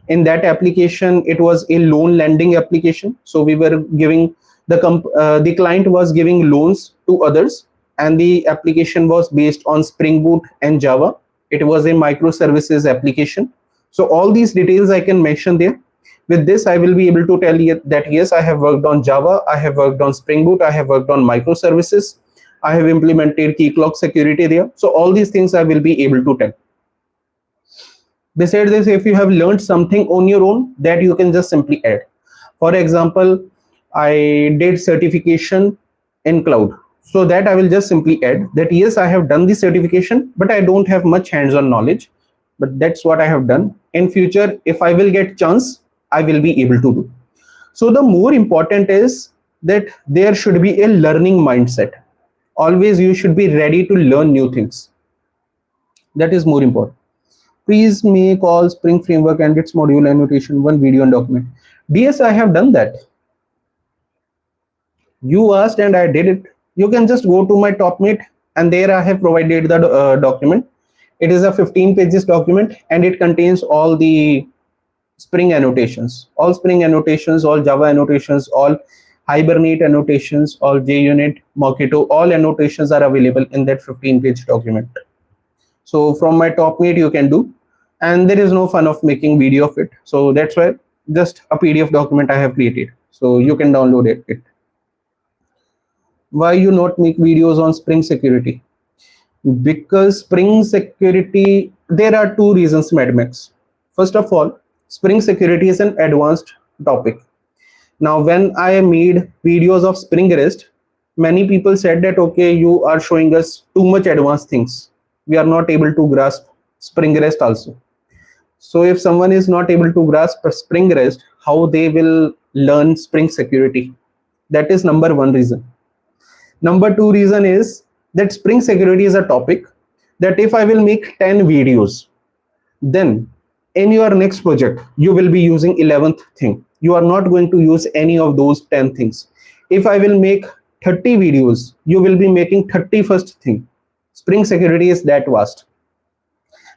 In that application, it was a loan lending application. So we were giving the client was giving loans to others, and the application was based on Spring Boot and Java. It was a microservices application. So all these details I can mention there. With this, I will be able to tell you that yes, I have worked on Java, I have worked on Spring Boot, I have worked on microservices, I have implemented key clock security there. So all these things I will be able to tell. Besides this, if you have learned something on your own, that you can just simply add. For example, I did certification in cloud. So that I will just simply add that yes, I have done the certification, but I don't have much hands-on knowledge. But that's what I have done. In future, if I will get chance, I will be able to do. So the more important is that there should be a learning mindset. Always you should be ready to learn new things. That is more important. Please make all Spring Framework and its module annotation one video and document. DS, I have done that. You asked and I did it. You can just go to my top meet and there I have provided the document. It is a 15 pages document and it contains all the Spring annotations, all Java annotations, all Hibernate annotations, all JUnit, Mockito, all annotations are available in that 15-page document. So from my top meet you can do, and there is no fun of making video of it. So that's why just a PDF document I have created. So you can download it. Why you not make videos on Spring security? Because Spring security, there are two reasons, Mad Max. First of all, Spring security is an advanced topic. Now, when I made videos of Spring REST, many people said that, okay, you are showing us too much advanced things. We are not able to grasp Spring REST also. So if someone is not able to grasp Spring REST, how they will learn Spring security? That is number one reason. Number two reason is that Spring security is a topic that if I will make 10 videos, then in your next project, you will be using 11th thing. You are not going to use any of those 10 things. If I will make 30 videos, you will be making 31st thing. Spring security is that vast.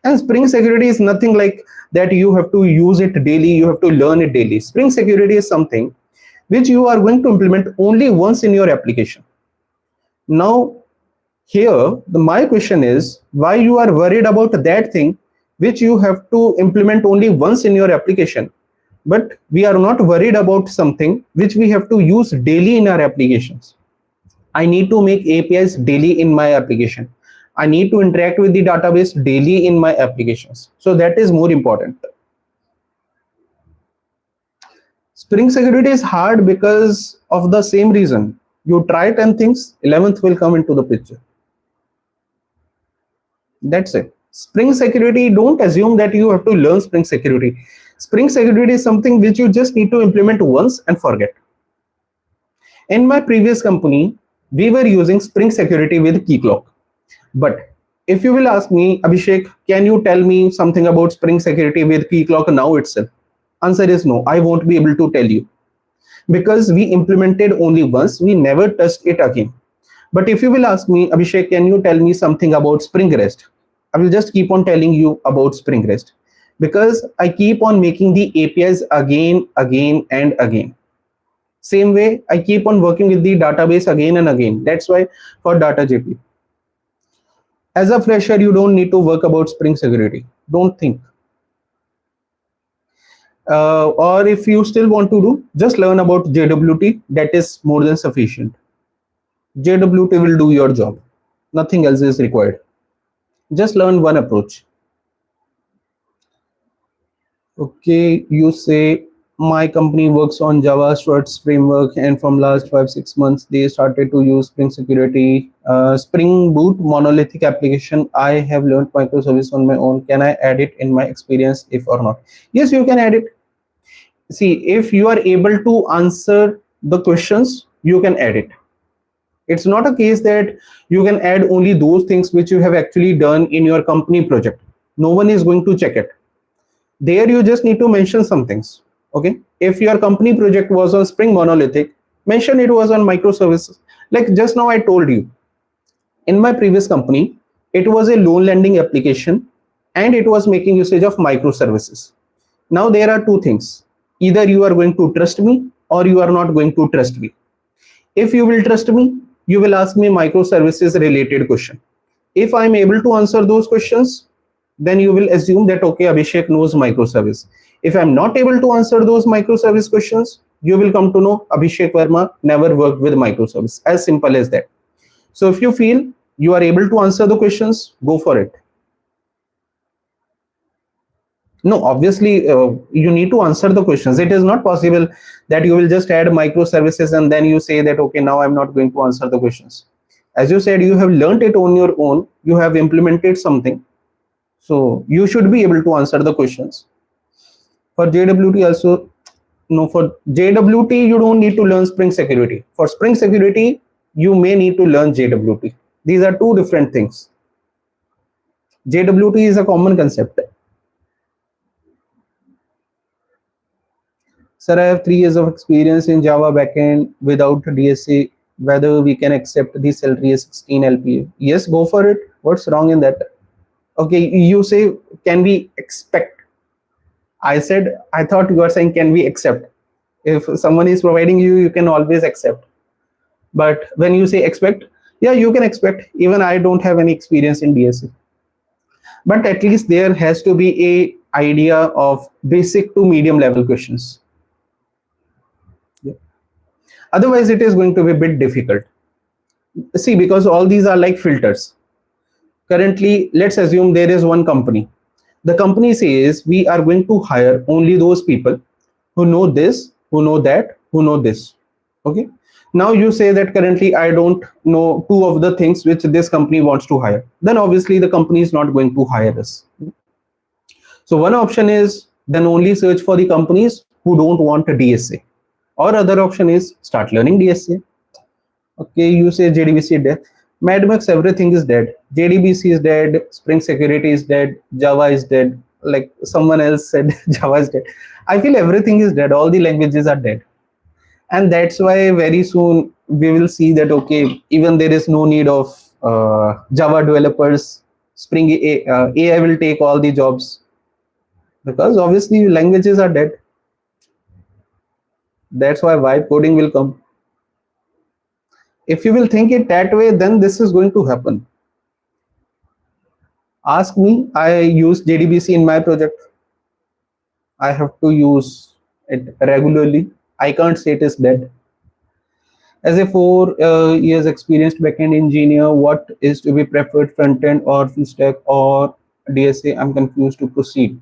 And Spring security is nothing like that you have to use it daily, you have to learn it daily. Spring security is something which you are going to implement only once in your application. Now, here, my question is why you are worried about that thing which you have to implement only once in your application, but we are not worried about something which we have to use daily in our applications. I need to make APIs daily in my application. I need to interact with the database daily in my applications. So that is more important. Spring security is hard because of the same reason. You try 10 things, 11th will come into the picture. That's it. Spring security, don't assume that you have to learn Spring security. Spring security is something which you just need to implement once and forget. In my previous company, we were using Spring security with Keycloak. But if you will ask me, Abhishek, can you tell me something about Spring security with Keycloak now itself? Answer is no, I won't be able to tell you. Because we implemented only once, we never touched it again. But if you will ask me, Abhishek, can you tell me something about Spring REST? I will just keep on telling you about Spring REST because I keep on making the APIs again, and again. Same way, I keep on working with the database again and again. That's why for DataJP. As a fresher, you don't need to work about Spring security. Don't think. Or if you still want to do, just learn about JWT. That is more than sufficient. JWT will do your job. Nothing else is required. Just learn one approach. Okay, you say my company works on Java Struts framework, and from last 5-6 months they started to use Spring security. Spring Boot monolithic application. I have learned microservice on my own. Can I add it in my experience, if or not? Yes, you can add it. See, if you are able to answer the questions, you can add it. It's not a case that you can add only those things which you have actually done in your company project. No one is going to check it. There you just need to mention some things. Okay, if your company project was on Spring monolithic, mention it was on microservices. Like just now I told you, in my previous company, it was a loan lending application and it was making usage of microservices. Now there are two things. Either you are going to trust me or you are not going to trust me. If you will trust me, you will ask me microservices related question. If I am able to answer those questions, then you will assume that, okay, Abhishek knows microservice. If I'm not able to answer those microservice questions, you will come to know Abhishek Verma never worked with microservice. As simple as that. So if you feel you are able to answer the questions, go for it. No, obviously, you need to answer the questions. It is not possible that you will just add microservices and then you say that, okay, now I'm not going to answer the questions. As you said, you have learned it on your own, you have implemented something. So you should be able to answer the questions. For JWT also, no, for JWT, you don't need to learn Spring Security. For Spring Security, you may need to learn JWT. These are two different things. JWT is a common concept. Sir, I have 3 years of experience in Java backend without DSA. Whether we can accept the salary as 16 LPA? Yes, go for it. What's wrong in that? Okay, you say, can we expect? I said, I thought you are saying, can we accept? If someone is providing you, you can always accept. But when you say expect, yeah, you can expect. Even I don't have any experience in DSA. But at least there has to be a idea of basic to medium level questions. Yeah. Otherwise, it is going to be a bit difficult. See, because all these are like filters. Currently, let's assume there is one company. The company says we are going to hire only those people who know this, who know that, who know this. Okay. Now you say that currently I don't know two of the things which this company wants to hire. Then obviously the company is not going to hire us. So one option is then only search for the companies who don't want a DSA. Or other option is start learning DSA. Okay, you say JDBC is dead. Mad Max, everything is dead. JDBC is dead. Spring Security is dead. Java is dead. Like someone else said, Java is dead. I feel everything is dead. All the languages are dead. And that's why very soon we will see that, okay, even there is no need of Java developers. AI will take all the jobs because obviously languages are dead. That's why vibe coding will come. If you will think it that way, then this is going to happen. Ask me, I use JDBC in my project. I have to use it regularly. I can't say it is dead. As a 4 years experienced backend engineer, what is to be preferred, front end or full stack or DSA? I'm confused to proceed.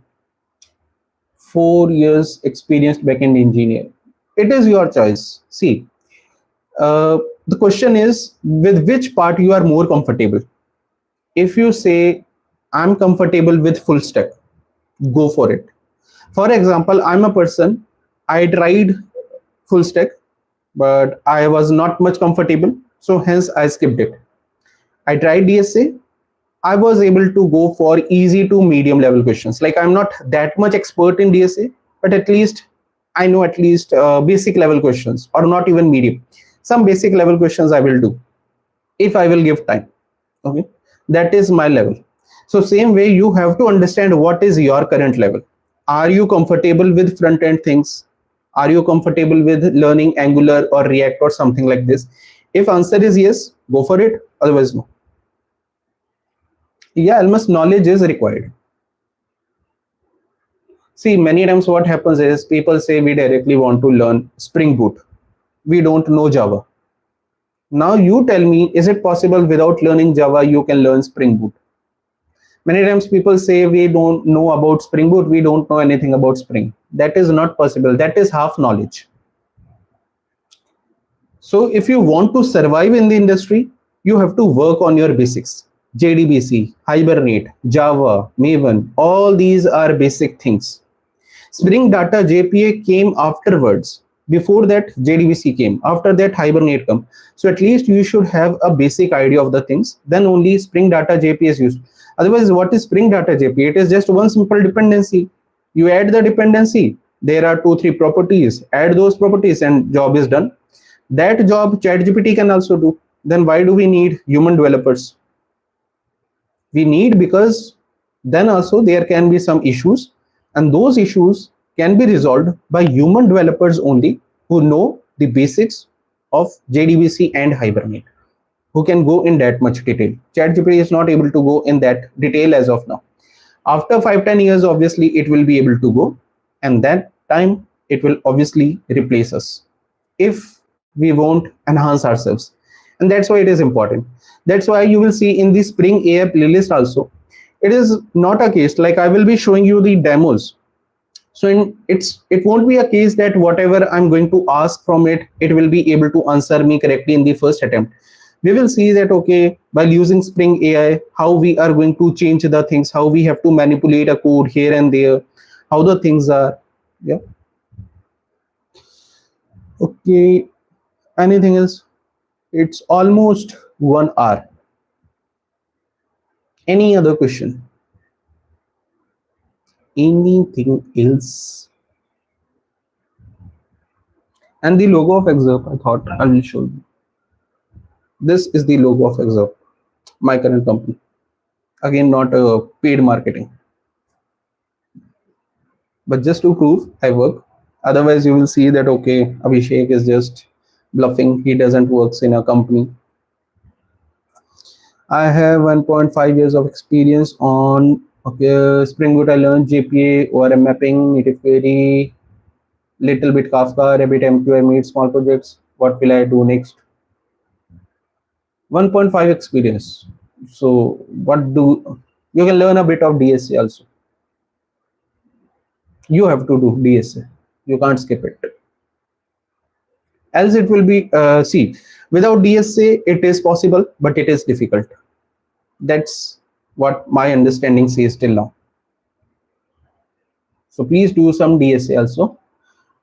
4 years experienced backend engineer. It is your choice. See, the question is with which part you are more comfortable. If you say I'm comfortable with full stack, go for it. For example, I'm a person, I tried full stack, but I was not much comfortable, so hence I skipped it. I tried DSA, I was able to go for easy to medium level questions. Like I'm not that much expert in DSA, but at least I know at least basic level questions, or not even medium. Some basic level questions I will do if I will give time. Okay, that is my level. So same way, you have to understand what is your current level. Are you comfortable with front end things? Are you comfortable with learning Angular or React or something like this? If answer is yes, go for it. Otherwise, no. Yeah, almost knowledge is required. See, many times what happens is people say we directly want to learn Spring Boot. We don't know Java. Now you tell me, is it possible without learning Java, you can learn Spring Boot? Many times people say we don't know about Spring Boot, we don't know anything about Spring. That is not possible. That is half knowledge. So if you want to survive in the industry, you have to work on your basics. JDBC, Hibernate, Java, Maven, all these are basic things. Spring Data JPA came afterwards. Before that, JDBC came. After that, Hibernate came. So at least you should have a basic idea of the things. Then only Spring Data JPA is used. Otherwise, what is Spring Data JPA? It is just one simple dependency. You add the dependency. There are 2-3 properties. Add those properties and job is done. That job ChatGPT can also do. Then why do we need human developers? We need because then also there can be some issues, and those issues can be resolved by human developers only who know the basics of JDBC and Hibernate, who can go in that much detail. ChatGPT is not able to go in that detail as of now. After 5-10 years, obviously it will be able to go, and that time it will obviously replace us if we won't enhance ourselves. And that's why it is important. That's why you will see in the Spring AI playlist also, It is not a case like I will be showing you the demos. So it won't be a case that whatever I'm going to ask from it, it will be able to answer me correctly in the first attempt. We will see that okay, while using Spring AI, how we are going to change the things, how we have to manipulate a code here and there, how the things are. Yeah. Okay. Anything else? It's almost 1 hour. Any other question? Anything else? And the logo of Excerpt, I thought I will show you. This is the logo of Excerpt, my current company. Again, not a paid marketing, but just to prove I work. Otherwise, you will see that okay, Abhishek is just bluffing. He doesn't works in a company. I have 1.5 years of experience on okay, Spring Boot. I learned JPA, ORM mapping, native query, little bit Kafka, Rabbit MQ. I made small projects. What will I do next? 1.5 experience. So what do you can learn a bit of DSA also. You have to do DSA. You can't skip it. Else it will be see, without DSA it is possible, but it is difficult. That's what my understanding says till now. So please do some DSA also.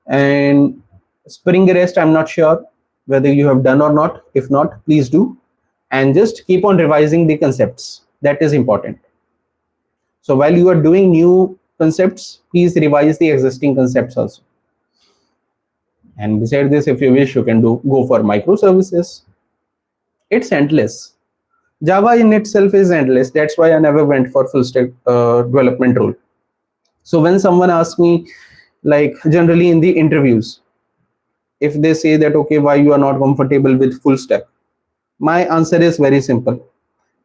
And Spring REST, I'm not sure whether you have done or not. If not, please do. And just keep on revising the concepts. That is important. So while you are doing new concepts, please revise the existing concepts also. And beside this, if you wish, you can go for microservices. It's endless. Java in itself is endless. That's why I never went for full stack development role. So when someone asks me, like generally in the interviews, if they say that okay, why you are not comfortable with full stack, my answer is very simple.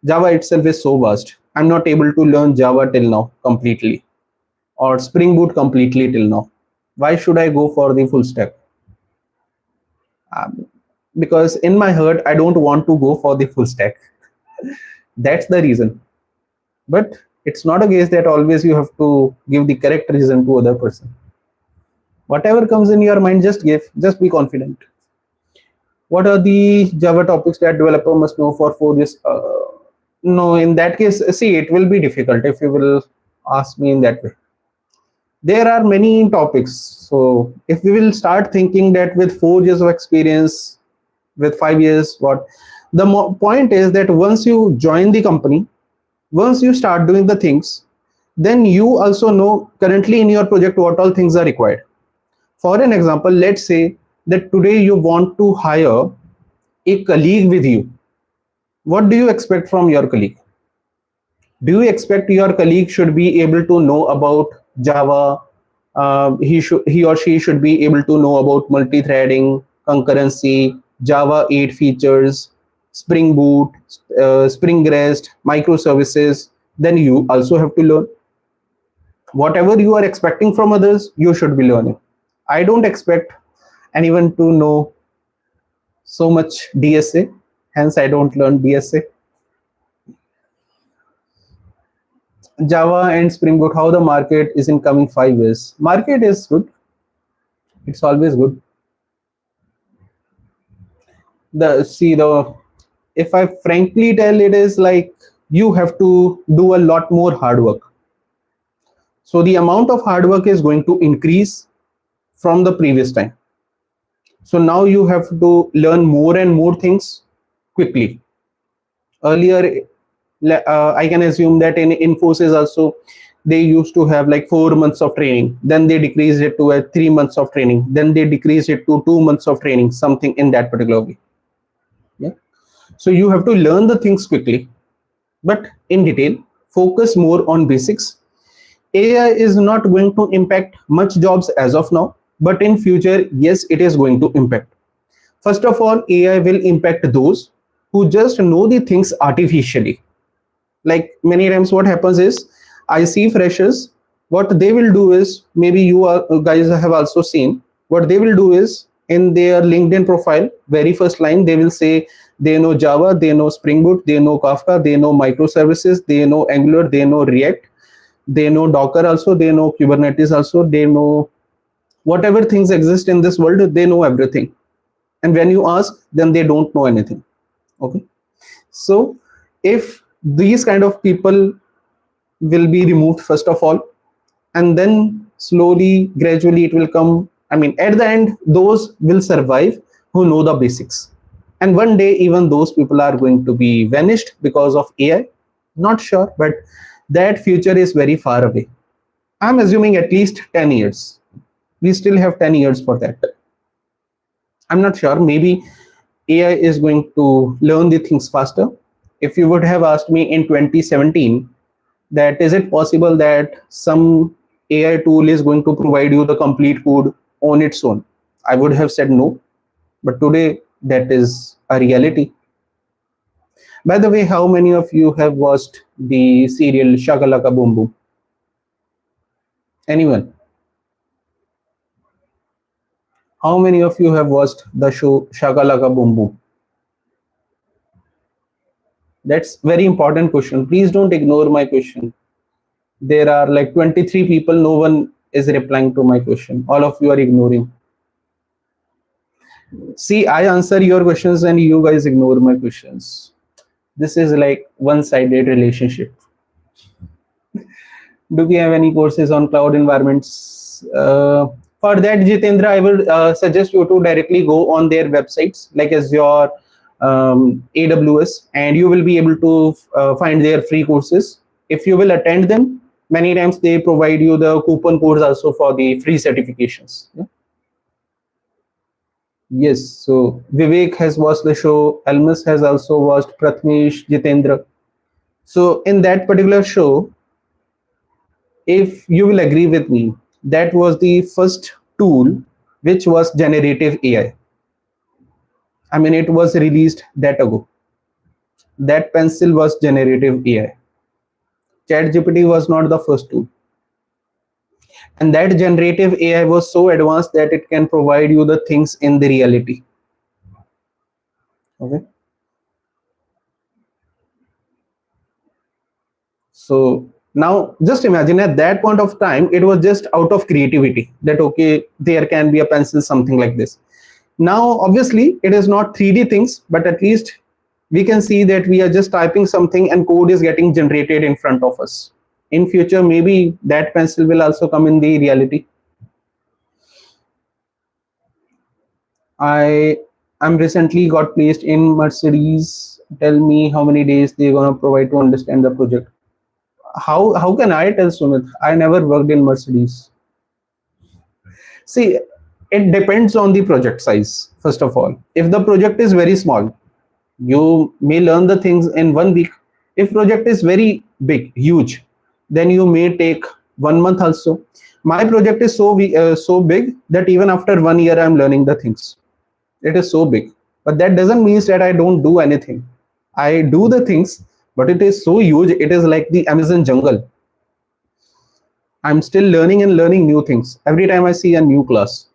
Java itself is so vast. I'm not able to learn Java till now completely, or Spring Boot completely till now. Why should I go for the full stack? Because in my heart, I don't want to go for the full stack. That's the reason. But it's not a case that always you have to give the correct reason to other person. Whatever comes in your mind, just be confident. What are the Java topics that developer must know for 4 years? No, in that case, see, it will be difficult if you will ask me in that way. There are many topics. So if we will start thinking that with 4 years of experience, with 5 years, what the point is that once you join the company, once you start doing the things, then you also know currently in your project what all things are required. For an example, let's say that today you want to hire a colleague with you. What do you expect from your colleague? Do you expect your colleague should be able to know about Java? He or she should be able to know about multi-threading, concurrency, Java 8 features, Spring Boot, Spring REST, microservices. Then you also have to learn. Whatever you are expecting from others, you should be learning. I don't expect anyone to know so much DSA, hence I don't learn DSA. Java and Spring Boot, how the market is in coming 5 years. Market is good. It's always good. If I frankly tell, it is like you have to do a lot more hard work. So the amount of hard work is going to increase from the previous time. So now you have to learn more and more things quickly. Earlier, I can assume that in Infosys also, they used to have like 4 months of training. Then they decreased it to 3 months of training. Then they decreased it to 2 months of training, something in that particular way. Yeah. So you have to learn the things quickly, but in detail, focus more on basics. AI is not going to impact much jobs as of now, but in future, yes, it is going to impact. First of all, AI will impact those who just know the things artificially. Like many times what happens is, I see freshers, what they will do is, maybe you guys have also seen, what they will do is in their LinkedIn profile, very first line, they will say They know Java, they know Spring Boot, they know Kafka, they know microservices, they know Angular, they know React, they know Docker also, they know Kubernetes also, they know whatever things exist in this world, they know everything. And when you ask, then they don't know anything. Okay. So if these kind of people will be removed first of all, and then slowly, gradually it will come. I mean, at the end, those will survive who know the basics. And one day, even those people are going to be vanished because of AI. Not sure, but that future is very far away. I'm assuming at least 10 years. We still have 10 years for that. I'm not sure. Maybe AI is going to learn the things faster. If you would have asked me in 2017 that is it possible that some AI tool is going to provide you the complete code on its own, I would have said no. But today, that is a reality. By the way, how many of you have watched the serial Shakalaka Boom Boom? Anyone? How many of you have watched the show Shakalaka Boom Boom? That's very important question. Please don't ignore my question. There are like 23 people. No one is replying to my question. All of you are ignoring. See, I answer your questions and you guys ignore my questions. This is like one-sided relationship. Do we have any courses on cloud environments? For that, Jitendra, I would suggest you to directly go on their websites like Azure, AWS, and you will be able to find their free courses. If you will attend them, many times they provide you the coupon codes also for the free certifications. Yeah? Yes, so Vivek has watched the show, Almas has also watched, Pratmesh, Jitendra. So in that particular show, if you will agree with me, that was the first tool which was generative AI. I mean, it was released that ago. That pencil was generative AI. ChatGPT was not the first tool. And that generative AI was so advanced that it can provide you the things in the reality. Okay. So now just imagine at that point of time, it was just out of creativity that, okay, there can be a pencil, something like this. Now, obviously, it is not 3D things, but at least we can see that we are just typing something and code is getting generated in front of us. In future, maybe that pencil will also come in the reality. I'm recently got placed in Mercedes. Tell me how many days they're gonna provide to understand the project. How can I tell, Sumit? I never worked in Mercedes. See, it depends on the project size. First of all, if the project is very small, you may learn the things in 1 week. If project is very big, huge, then you may take 1 month also. My project is so big that even after 1 year, I'm learning the things. It is so big, but that doesn't mean that I don't do anything. I do the things, but it is so huge. It is like the Amazon jungle. I'm still learning and learning new things. Every time I see a new class,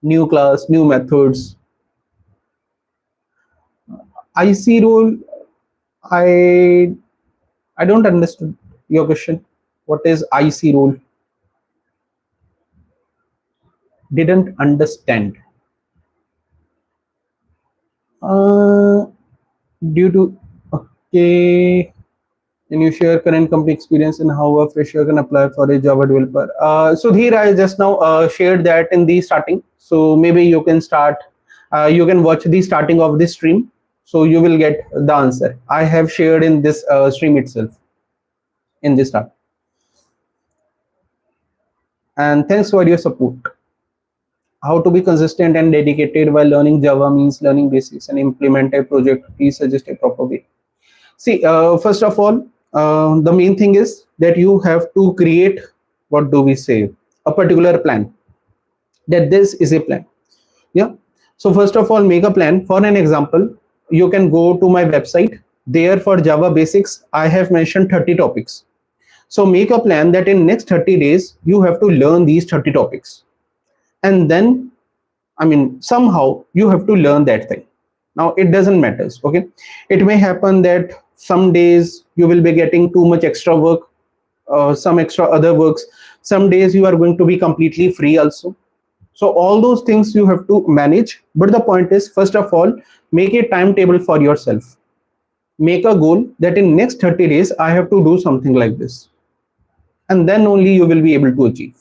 new methods. IC role, I I don't understand your question. What is IC role? Didn't understand. Uh, due to okay. Can you share current company experience and how a fresher can apply for a Java developer? So here I just now shared that in the starting. So maybe you can start, you can watch the starting of this stream. So you will get the answer. I have shared in this stream itself, in this start. And thanks for your support. How to be consistent and dedicated while learning Java means learning basics and implement a project. Please suggest a proper way. See, first of all, the main thing is that you have to create, what do we say, a particular plan. That this is a plan. Yeah. So first of all, make a plan. For an example, you can go to my website. There for Java basics, I have mentioned 30 topics. So make a plan that in next 30 days, you have to learn these 30 topics. And then, I mean, somehow you have to learn that thing. Now it doesn't matter. Okay, it may happen that some days you will be getting too much extra work, some extra other works. Some days you are going to be completely free also. So all those things you have to manage. But the point is, first of all, make a timetable for yourself. Make a goal that in next 30 days I have to do something like this, and then only you will be able to achieve.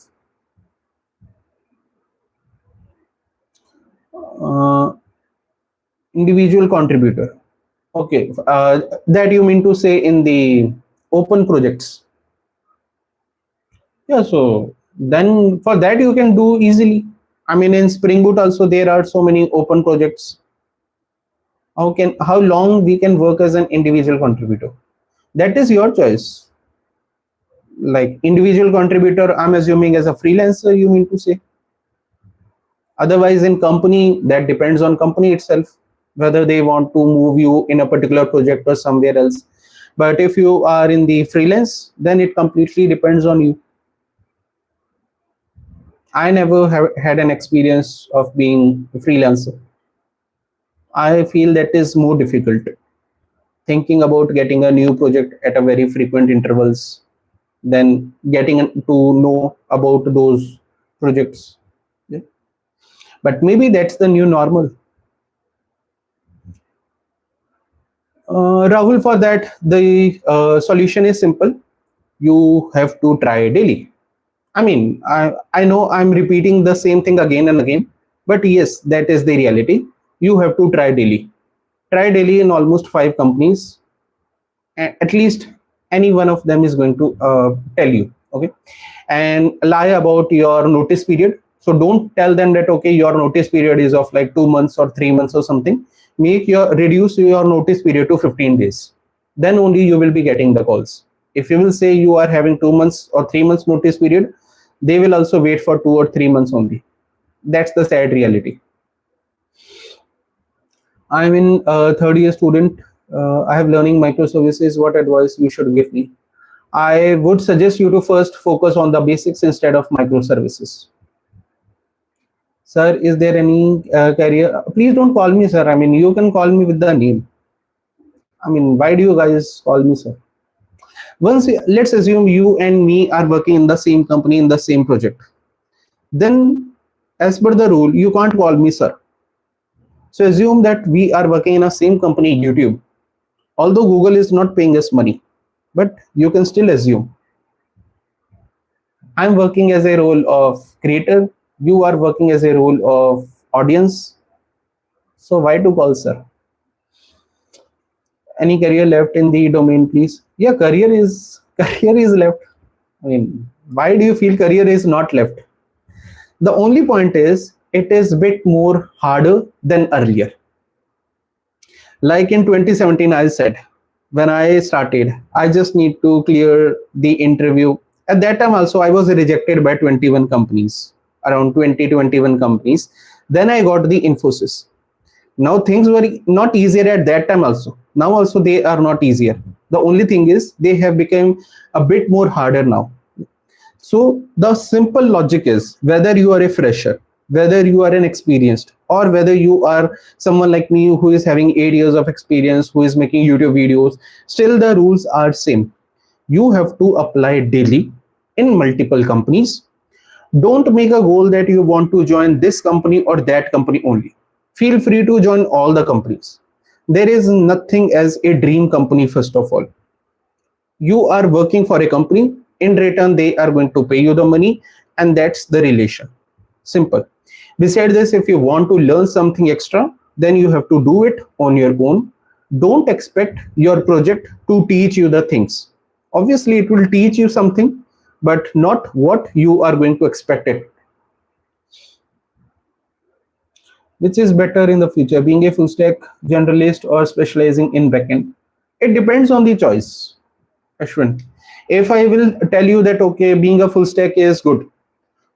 uh, Individual contributor. Okay, that you mean to say in the open projects. Yeah, so then for that you can do easily. I mean, in Spring Boot also there are so many open projects. How long we can work as an individual contributor? That is your choice. Like individual contributor, I'm assuming as a freelancer, you mean to say. Otherwise, in company, that depends on company itself whether they want to move you in a particular project or somewhere else. But if you are in the freelance, then it completely depends on you. I never have had an experience of being a freelancer. I feel that is more difficult. Thinking about getting a new project at a very frequent intervals, then getting to know about those projects. Yeah. But maybe that's the new normal. Rahul, for that, the solution is simple. You have to try daily. I mean, I know I'm repeating the same thing again and again, but yes, that is the reality. You have to try daily. Try daily in almost 5 companies. At least any one of them is going to tell you. Okay, and lie about your notice period. So don't tell them that okay, your notice period is of like 2 months or 3 months or something. Reduce your notice period to 15 days. Then only you will be getting the calls. If you will say you are having 2 months or 3 months notice period, they will also wait for 2 or 3 months only. That's the sad reality. I'm in third year student. I have learning microservices. What advice you should give me? I would suggest you to first focus on the basics instead of microservices. Sir, is there any career? Please don't call me sir. I mean, you can call me with the name. I mean, why do you guys call me sir? Let's assume you and me are working in the same company in the same project. Then, as per the rule, you can't call me sir. So assume that we are working in a same company, YouTube. Although Google is not paying us money, but you can still assume. I'm working as a role of creator. You are working as a role of audience. So why to call sir? Any career left in the domain, please? Yeah, career is left. I mean, why do you feel career is not left? The only point is it is a bit more harder than earlier. Like in 2017, I said, when I started, I just need to clear the interview. At that time also, I was rejected by 21 companies, around 21 companies. Then I got the Infosys. Now things were not easier at that time also. Now also they are not easier. The only thing is they have become a bit more harder now. So the simple logic is whether you are a fresher, whether you are an experienced, or whether you are someone like me who is having 8 years of experience, who is making YouTube videos, still the rules are same. You have to apply daily in multiple companies. Don't make a goal that you want to join this company or that company only. Feel free to join all the companies. There is nothing as a dream company. First of all, you are working for a company. In return, they are going to pay you the money, and that's the relation. Simple. Besides this, if you want to learn something extra, then you have to do it on your own. Don't expect your project to teach you the things. Obviously, it will teach you something, but not what you are going to expect it. Which is better in the future, being a full stack generalist or specializing in backend? It depends on the choice, Ashwin. If I will tell you that okay, being a full stack is good,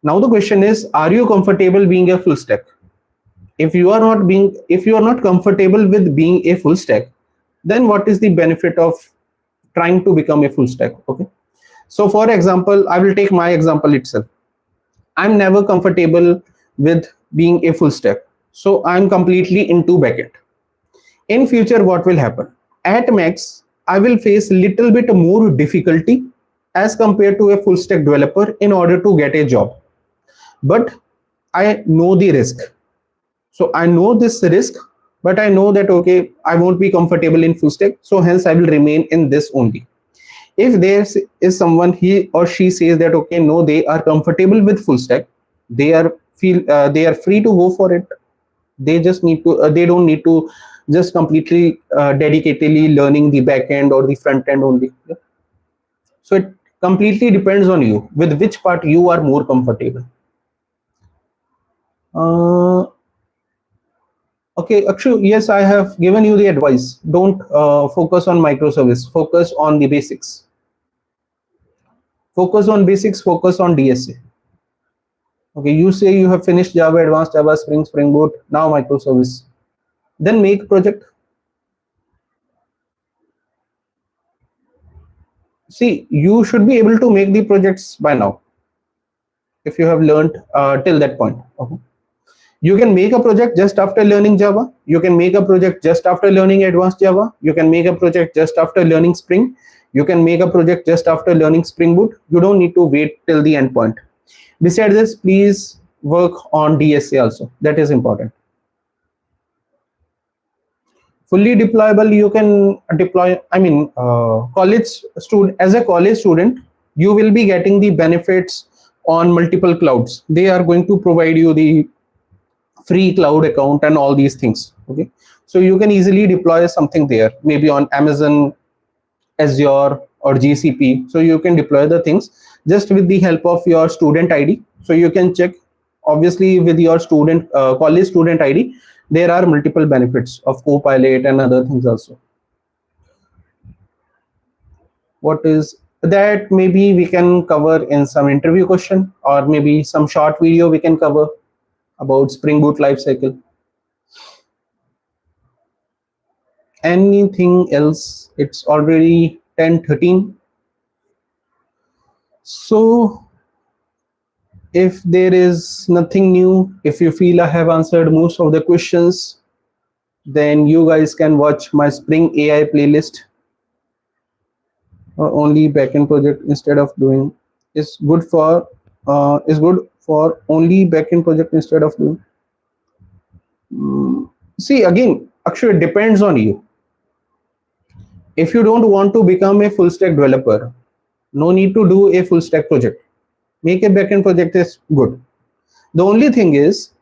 now the question is, are you comfortable being a full stack? If you are not comfortable with being a full stack, then what is the benefit of trying to become a full stack? Okay, so for example, I will take my example itself. I'm never comfortable with being a full stack, so I'm completely into backend. In future, what will happen? At max, I will face little bit more difficulty as compared to a full stack developer in order to get a job. But I know the risk. So I know this risk, but I know that okay, I won't be comfortable in full stack. So hence I will remain in this only. If there is someone, he or she says that okay, no, they are comfortable with full stack, they are free to go for it. They just need to they don't need to just completely dedicatedly learning the back end or the front end only. Yeah. So it completely depends on you with which part you are more comfortable. Okay, Akshu, yes, I have given you the advice. Don't focus on microservice. Focus on the basics. Focus on basics. Focus on DSA. Okay, you say you have finished Java, Advanced Java, Spring, Spring Boot, now microservice. Then make project. See, you should be able to make the projects by now if you have learned till that point. Okay. You can make a project just after learning Java. You can make a project just after learning Advanced Java. You can make a project just after learning Spring. You can make a project just after learning Spring Boot. You don't need to wait till the end point. Besides this, please work on DSA also. That is important. Fully deployable, you can deploy. I mean, college student, as a college student, you will be getting the benefits on multiple clouds. They are going to provide you the free cloud account and all these things. Okay, so you can easily deploy something there, maybe on Amazon, Azure, or GCP. So you can deploy the things just with the help of your student ID. So you can check, obviously, with your student college student ID, there are multiple benefits of Copilot and other things also. What is that? Maybe we can cover in some interview question, or maybe some short video we can cover about Spring Boot lifecycle. Anything else? It's already 10:13. So if there is nothing new, if you feel I have answered most of the questions, then you guys can watch my Spring AI playlist. Only backend project instead of doing is good for only backend project instead of doing. See, again, actually, it depends on you. If you don't want to become a full stack developer, no need to do a full stack project. Make a backend project is good. The only thing is,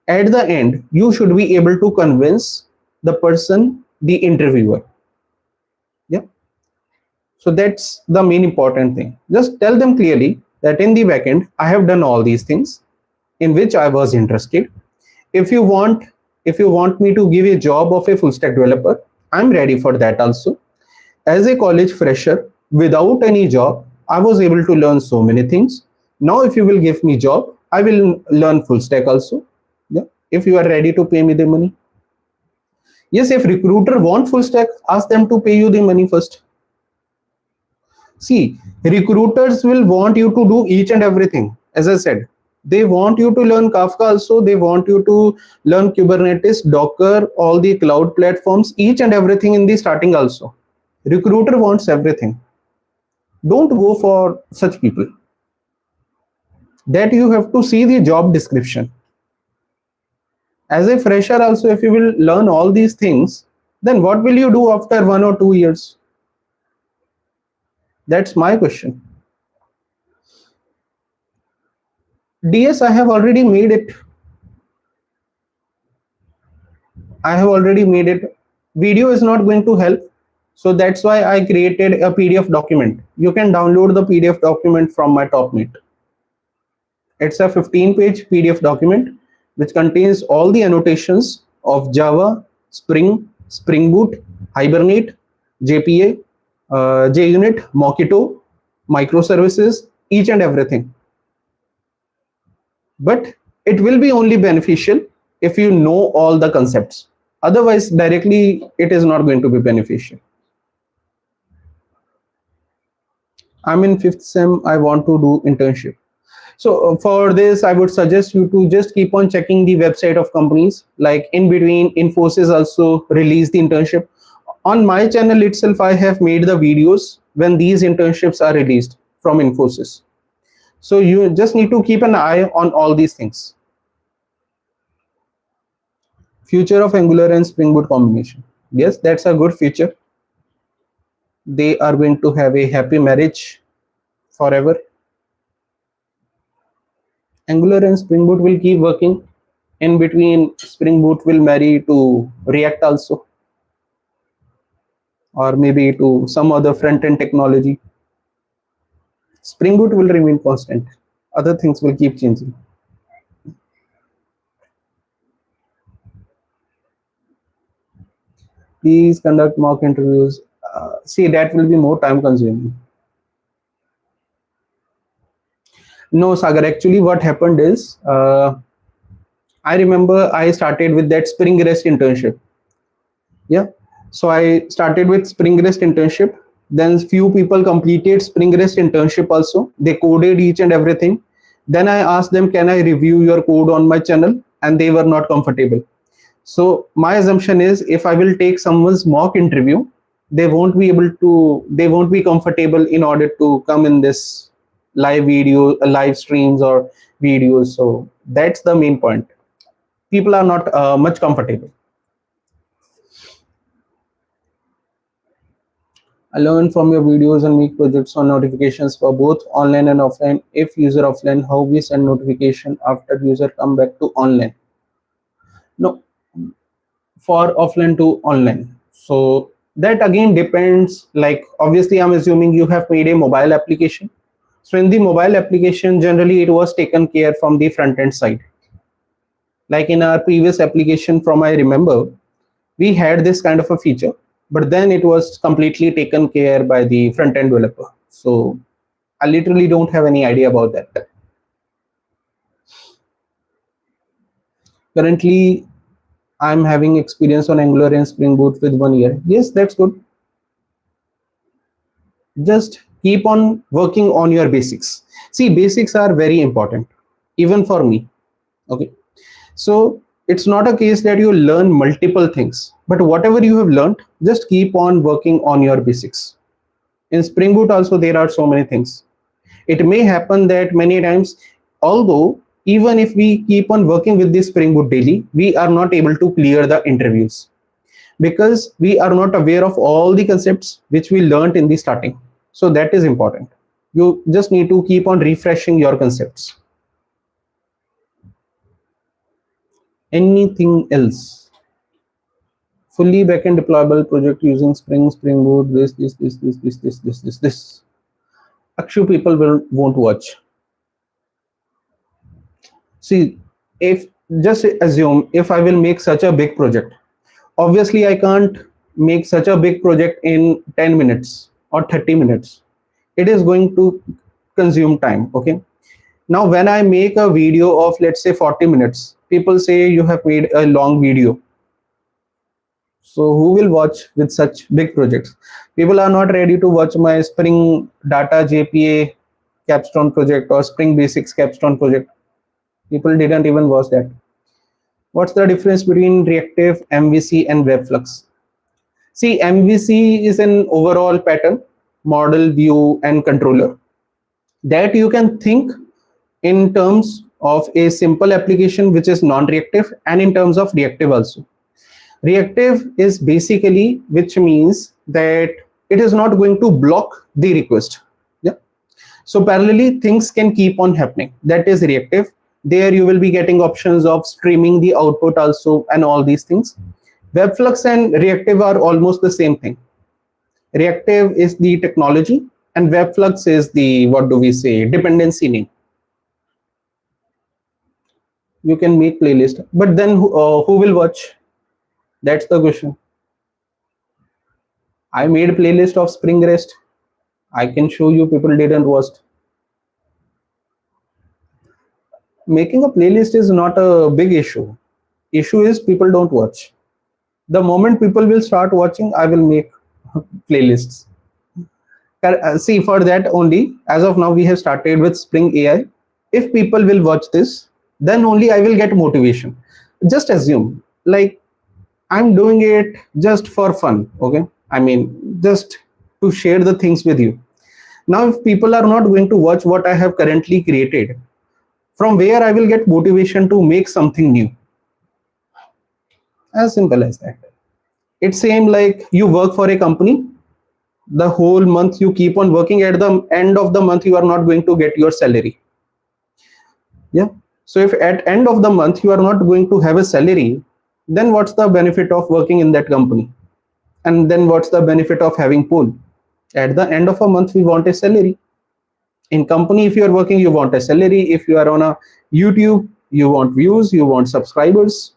at the end, you should be able to convince the person, the interviewer. Yeah. So that's the main important thing. Just tell them clearly that in the backend, I have done all these things in which I was interested. If you want me to give a job of a full stack developer, I'm ready for that also. As a college fresher without any job, I was able to learn so many things. Now, if you will give me job, I will learn full stack also. Yeah. If you are ready to pay me the money. Yes, if recruiter want full stack, ask them to pay you the money first. See, recruiters will want you to do each and everything. As I said, they want you to learn Kafka also. They want you to learn Kubernetes, Docker, all the cloud platforms, each and everything in the starting also. Recruiter wants everything. Don't go for such people. That you have to see the job description. As a fresher also, if you will learn all these things, then what will you do after 1 or 2 years? That's my question. DS, I have already made it. Video is not going to help. So that's why I created a PDF document. You can download the PDF document from my top meet. It's a 15-page PDF document which contains all the annotations of Java, Spring, Spring Boot, Hibernate, JPA, JUnit, Mockito, microservices, each and everything. But it will be only beneficial if you know all the concepts. Otherwise, directly, it is not going to be beneficial. I'm in 5th sem. I want to do internship. So for this, I would suggest you to just keep on checking the website of companies. Like in between, Infosys also release the internship. On my channel itself, I have made the videos when these internships are released from Infosys. So you just need to keep an eye on all these things. Future of Angular and Spring Boot combination. Yes, that's a good future. They are going to have a happy marriage forever. Angular and Spring Boot will keep working. In between, Spring Boot will marry to React also, or maybe to some other front end technology. Spring Boot will remain constant. Other things will keep changing. Please conduct mock interviews. See, that will be more time consuming. No, Sagar, actually, what happened is I remember I started with that Spring Rest internship. Yeah. So I started with Spring Rest internship. Then few people completed Spring Rest internship also. They coded each and everything. Then I asked them, can I review your code on my channel? And they were not comfortable. So my assumption is if I will take someone's mock interview, they won't be comfortable in order to come in this live streams or videos. So that's the main point. People are not much comfortable. I learn from your videos and make projects on notifications for both online and offline. If user offline, how we send notification after user come back to online? No, for offline to online. So that again depends. Like obviously, I'm assuming you have made a mobile application. So in the mobile application, generally it was taken care from the front end side. Like in our previous application, from I remember, we had this kind of a feature, but then it was completely taken care by the front end developer. So I literally don't have any idea about that. Currently, I'm having experience on Angular and Spring Boot with 1 year. Yes, that's good. Just keep on working on your basics. See, basics are very important, even for me. Okay. So it's not a case that you learn multiple things, but whatever you have learned, just keep on working on your basics. In Spring Boot also, there are so many things. It may happen that many times, although even if we keep on working with this Spring Boot daily, we are not able to clear the interviews because we are not aware of all the concepts which we learned in the starting. So that is important. You just need to keep on refreshing your concepts. Anything else? Fully backend deployable project using Spring Boot, this. Actually, people won't watch. See, if just assume if I will make such a big project, obviously I can't make such a big project in 10 minutes or 30 minutes. It is going to consume time. Okay. Now, when I make a video of, let's say, 40 minutes, people say you have made a long video. So who will watch with such big projects? People are not ready to watch my Spring Data JPA capstone project or Spring Basics capstone project. People didn't even watch that. What's the difference between reactive, MVC, and Webflux? See, MVC is an overall pattern, model, view, and controller that you can think in terms of a simple application which is non-reactive and in terms of reactive also. Reactive is basically, which means that it is not going to block the request. Yeah. So parallelly things can keep on happening. That is reactive. There you will be getting options of streaming the output also and all these things. Webflux and reactive are almost the same thing. Reactive is the technology and Webflux is the, what do we say, dependency name. You can make playlist, but then who will watch? That's the question. I made a playlist of Spring Rest. I can show you, people didn't watch. Making a playlist is not a big issue. Issue is people don't watch. The moment people will start watching, I will make playlists. See, for that only, as of now, we have started with Spring AI. If people will watch this, then only I will get motivation. Just assume, like, I'm doing it just for fun, okay? I mean, just to share the things with you. Now, if people are not going to watch what I have currently created, from where I will get motivation to make something new? As simple as that. It's same like you work for a company, the whole month you keep on working, at the end of the month you are not going to get your salary. Yeah. So if at end of the month you are not going to have a salary, then what's the benefit of working in that company? And then what's the benefit of having pool? At the end of a month we want a salary. In company, if you are working, you want a salary. If you are on a YouTube, you want views, you want subscribers.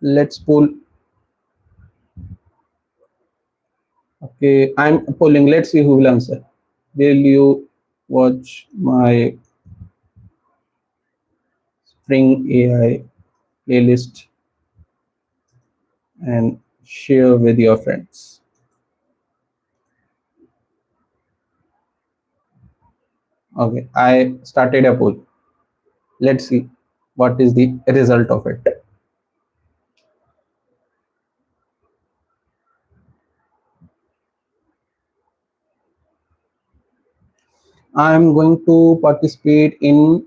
Let's pull. Okay, I'm pulling. Let's see who will answer. Will you watch my Spring AI playlist and share with your friends? Okay, I started a poll. Let's see what is the result of it. I'm going to participate in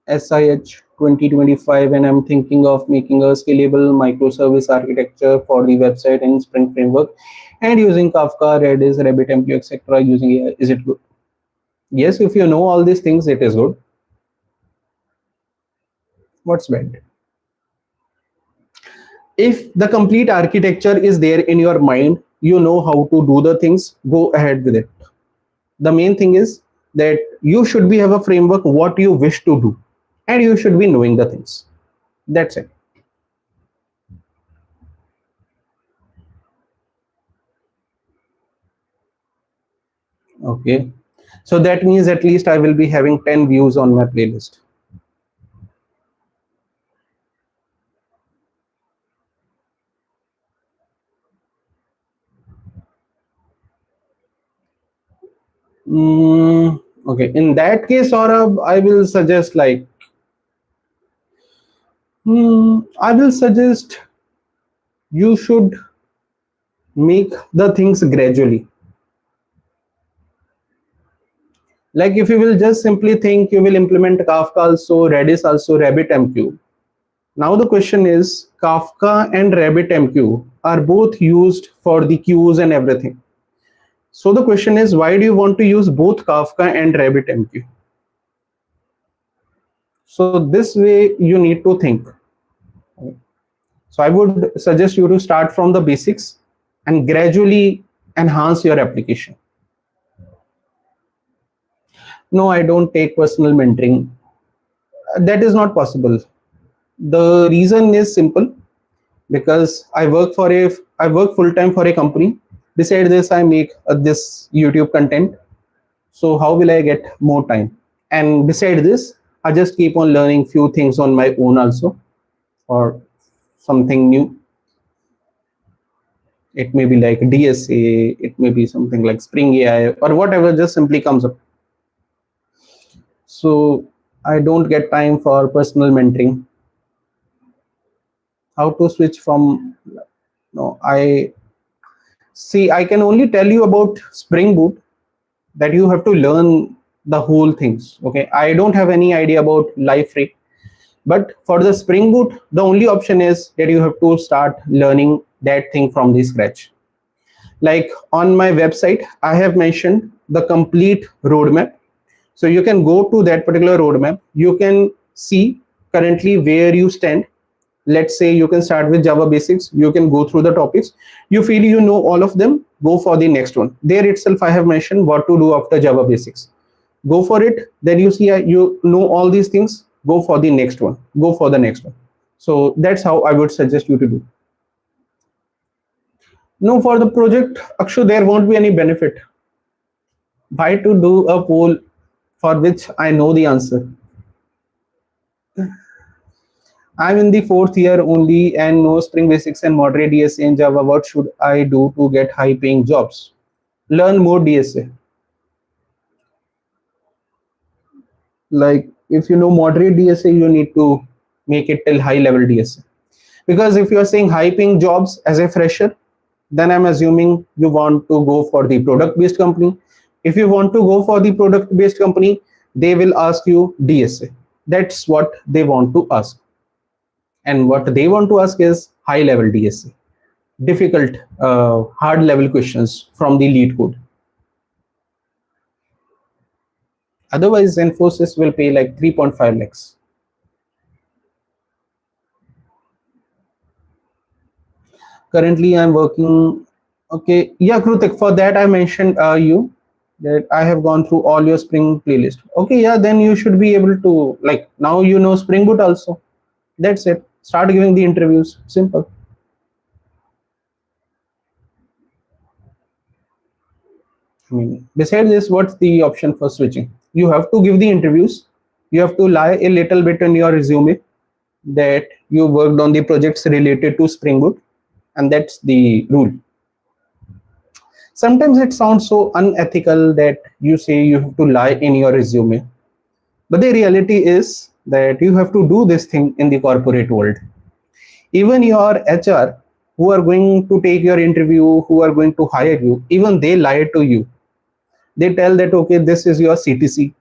SIH 2025 and I'm thinking of making a scalable microservice architecture for the website in Spring Framework and using Kafka, Redis, RabbitMQ, etc. using AI. Is it good? Yes, if you know all these things, it is good. What's bad? If the complete architecture is there in your mind, you know how to do the things, go ahead with it. The main thing is that you should be have a framework what you wish to do and you should be knowing the things. That's it. Okay, so that means at least I will be having 10 views on my playlist. Okay, in that case, Saurabh, I will suggest like I will suggest you should make the things gradually. Like if you will just simply think you will implement Kafka also, Redis also, RabbitMQ. Now the question is Kafka and RabbitMQ are both used for the queues and everything. So the question is, why do you want to use both Kafka and RabbitMQ? So this way you need to think. So I would suggest you to start from the basics and gradually enhance your application. No, I don't take personal mentoring. That is not possible. The reason is simple, because I work full time for a company. Beside this, I make this YouTube content. So how will I get more time? And beside this, I just keep on learning few things on my own also, or something new. It may be like DSA, it may be something like Spring AI or whatever just simply comes up. So I don't get time for personal mentoring. How to switch from, no, I see, I can only tell you about Spring Boot, that you have to learn the whole things. Okay, I don't have any idea about Live Free, but for the Spring Boot, the only option is that you have to start learning that thing from the scratch. Like on my website, I have mentioned the complete roadmap. So you can go to that particular roadmap. You can see currently where you stand. Let's say you can start with Java basics. You can go through the topics. You feel you know all of them, go for the next one. There itself, I have mentioned what to do after Java basics. Go for it. Then you see you know all these things. Go for the next one. Go for the next one. So that's how I would suggest you to do. No, for the project, Akshu, there won't be any benefit. Why to do a poll for which I know the answer? I'm in the fourth year only and know Spring Basics and moderate DSA in Java. What should I do to get high paying jobs? learn more DSA. Like if you know moderate DSA, you need to make it till high level DSA. Because if you are saying high paying jobs as a fresher, then I'm assuming you want to go for the product based company. If you want to go for the product based company, they will ask you DSA. That's what they want to ask. And what they want to ask is high level DSA, difficult, hard level questions from the lead code. Otherwise, Infosys will pay like 3.5 lakhs. Currently, I'm working. Okay, yeah, Krutik. For that, I mentioned you that I have gone through all your Spring playlist. Okay, yeah, then you should be able to like now you know Spring Boot also. That's it. Start giving the interviews. Simple. I mean, besides this, what's the option for switching? You have to give the interviews. You have to lie a little bit in your resume that you worked on the projects related to Spring Boot, and that's the rule. Sometimes it sounds so unethical that you say you have to lie in your resume, but the reality is that you have to do this thing in the corporate world. Even your HR, who are going to take your interview, who are going to hire you, even they lie to you. They tell that okay, this is your CTC.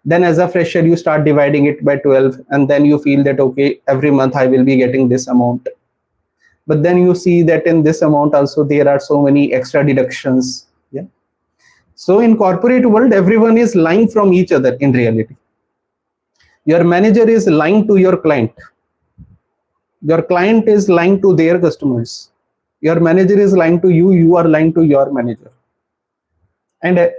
Then as a fresher you start dividing it by 12, and then you feel that okay, every month I will be getting this amount. But then you see that in this amount also there are so many extra deductions. Yeah. So in corporate world, everyone is lying from each other in reality. Your manager is lying to your client. Your client is lying to their customers. Your manager is lying to you. You are lying to your manager. And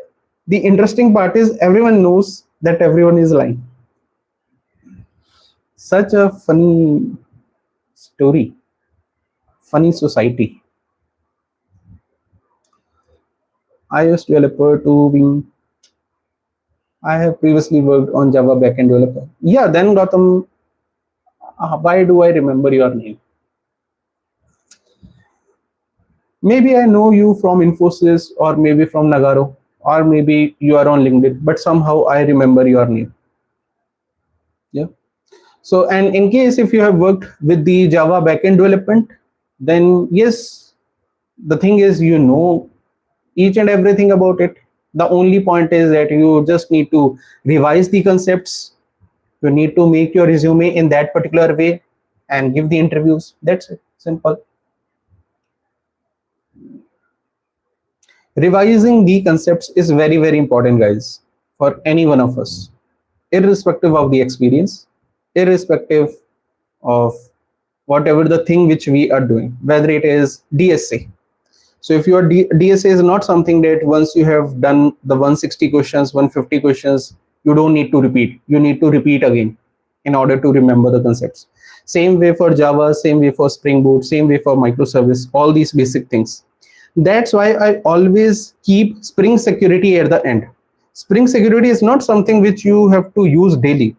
the interesting part is everyone knows that everyone is lying. Such a funny story, funny society. iOS developer to being. I have previously worked on Java backend developer. Yeah, then Gautam, why do I remember your name? Maybe I know you from Infosys or maybe from Nagaro or maybe you are on LinkedIn, but somehow I remember your name. Yeah. So, and in case if you have worked with the Java backend development, then yes, the thing is you know each and everything about it. The only point is that you just need to revise the concepts. You need to make your resume in that particular way and give the interviews. That's it. Simple. Revising the concepts is very, very important, guys, for any one of us, irrespective of the experience, irrespective of whatever the thing which we are doing, whether it is DSA. So if your DSA is not something that once you have done the 160 questions, 150 questions, you don't need to repeat. You need to repeat again in order to remember the concepts. Same way for Java, same way for Spring Boot, same way for microservice, all these basic things. That's why I always keep Spring Security at the end. Spring Security is not something which you have to use daily.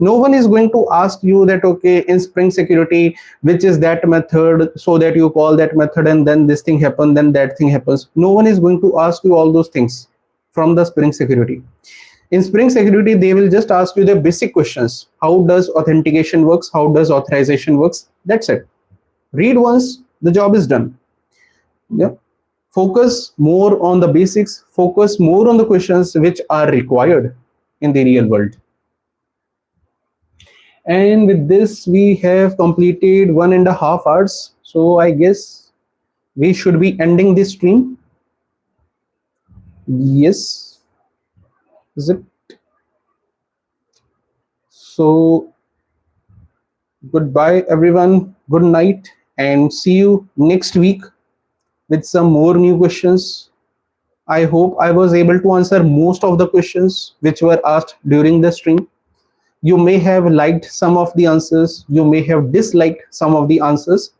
No one is going to ask you that okay, in Spring Security, which is that method, so that you call that method and then this thing happens, then that thing happens. No one is going to ask you all those things from the Spring Security. In Spring Security, they will just ask you the basic questions. How does authentication works? How does authorization works? That's it. Read once, the job is done. Yeah. Focus more on the basics, focus more on the questions which are required in the real world. And with this, we have completed 1.5 hours. So I guess we should be ending this stream. Yes. Is it? So goodbye, everyone. Good night, and see you next week with some more new questions. I hope I was able to answer most of the questions which were asked during the stream. You may have liked some of the answers, you may have disliked some of the answers,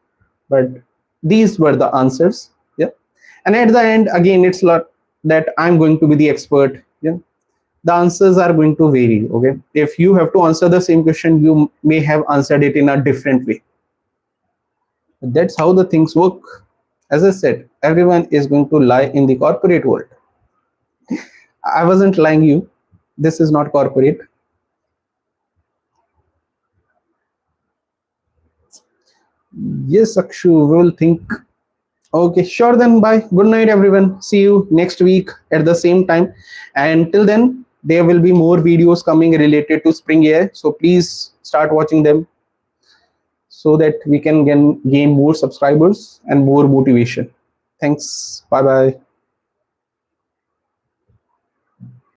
but these were the answers. Yeah. And at the end, again, it's not that I'm going to be the expert. Yeah. The answers are going to vary. Okay. If you have to answer the same question, you may have answered it in a different way. That's how the things work. As I said, everyone is going to lie in the corporate world. I wasn't lying you. This is not corporate. Yes, Akshu, we will think. Okay, sure then. Bye. Good night, everyone. See you next week at the same time. And till then, there will be more videos coming related to Spring AI. So please start watching them so that we can gain more subscribers and more motivation. Thanks. Bye bye.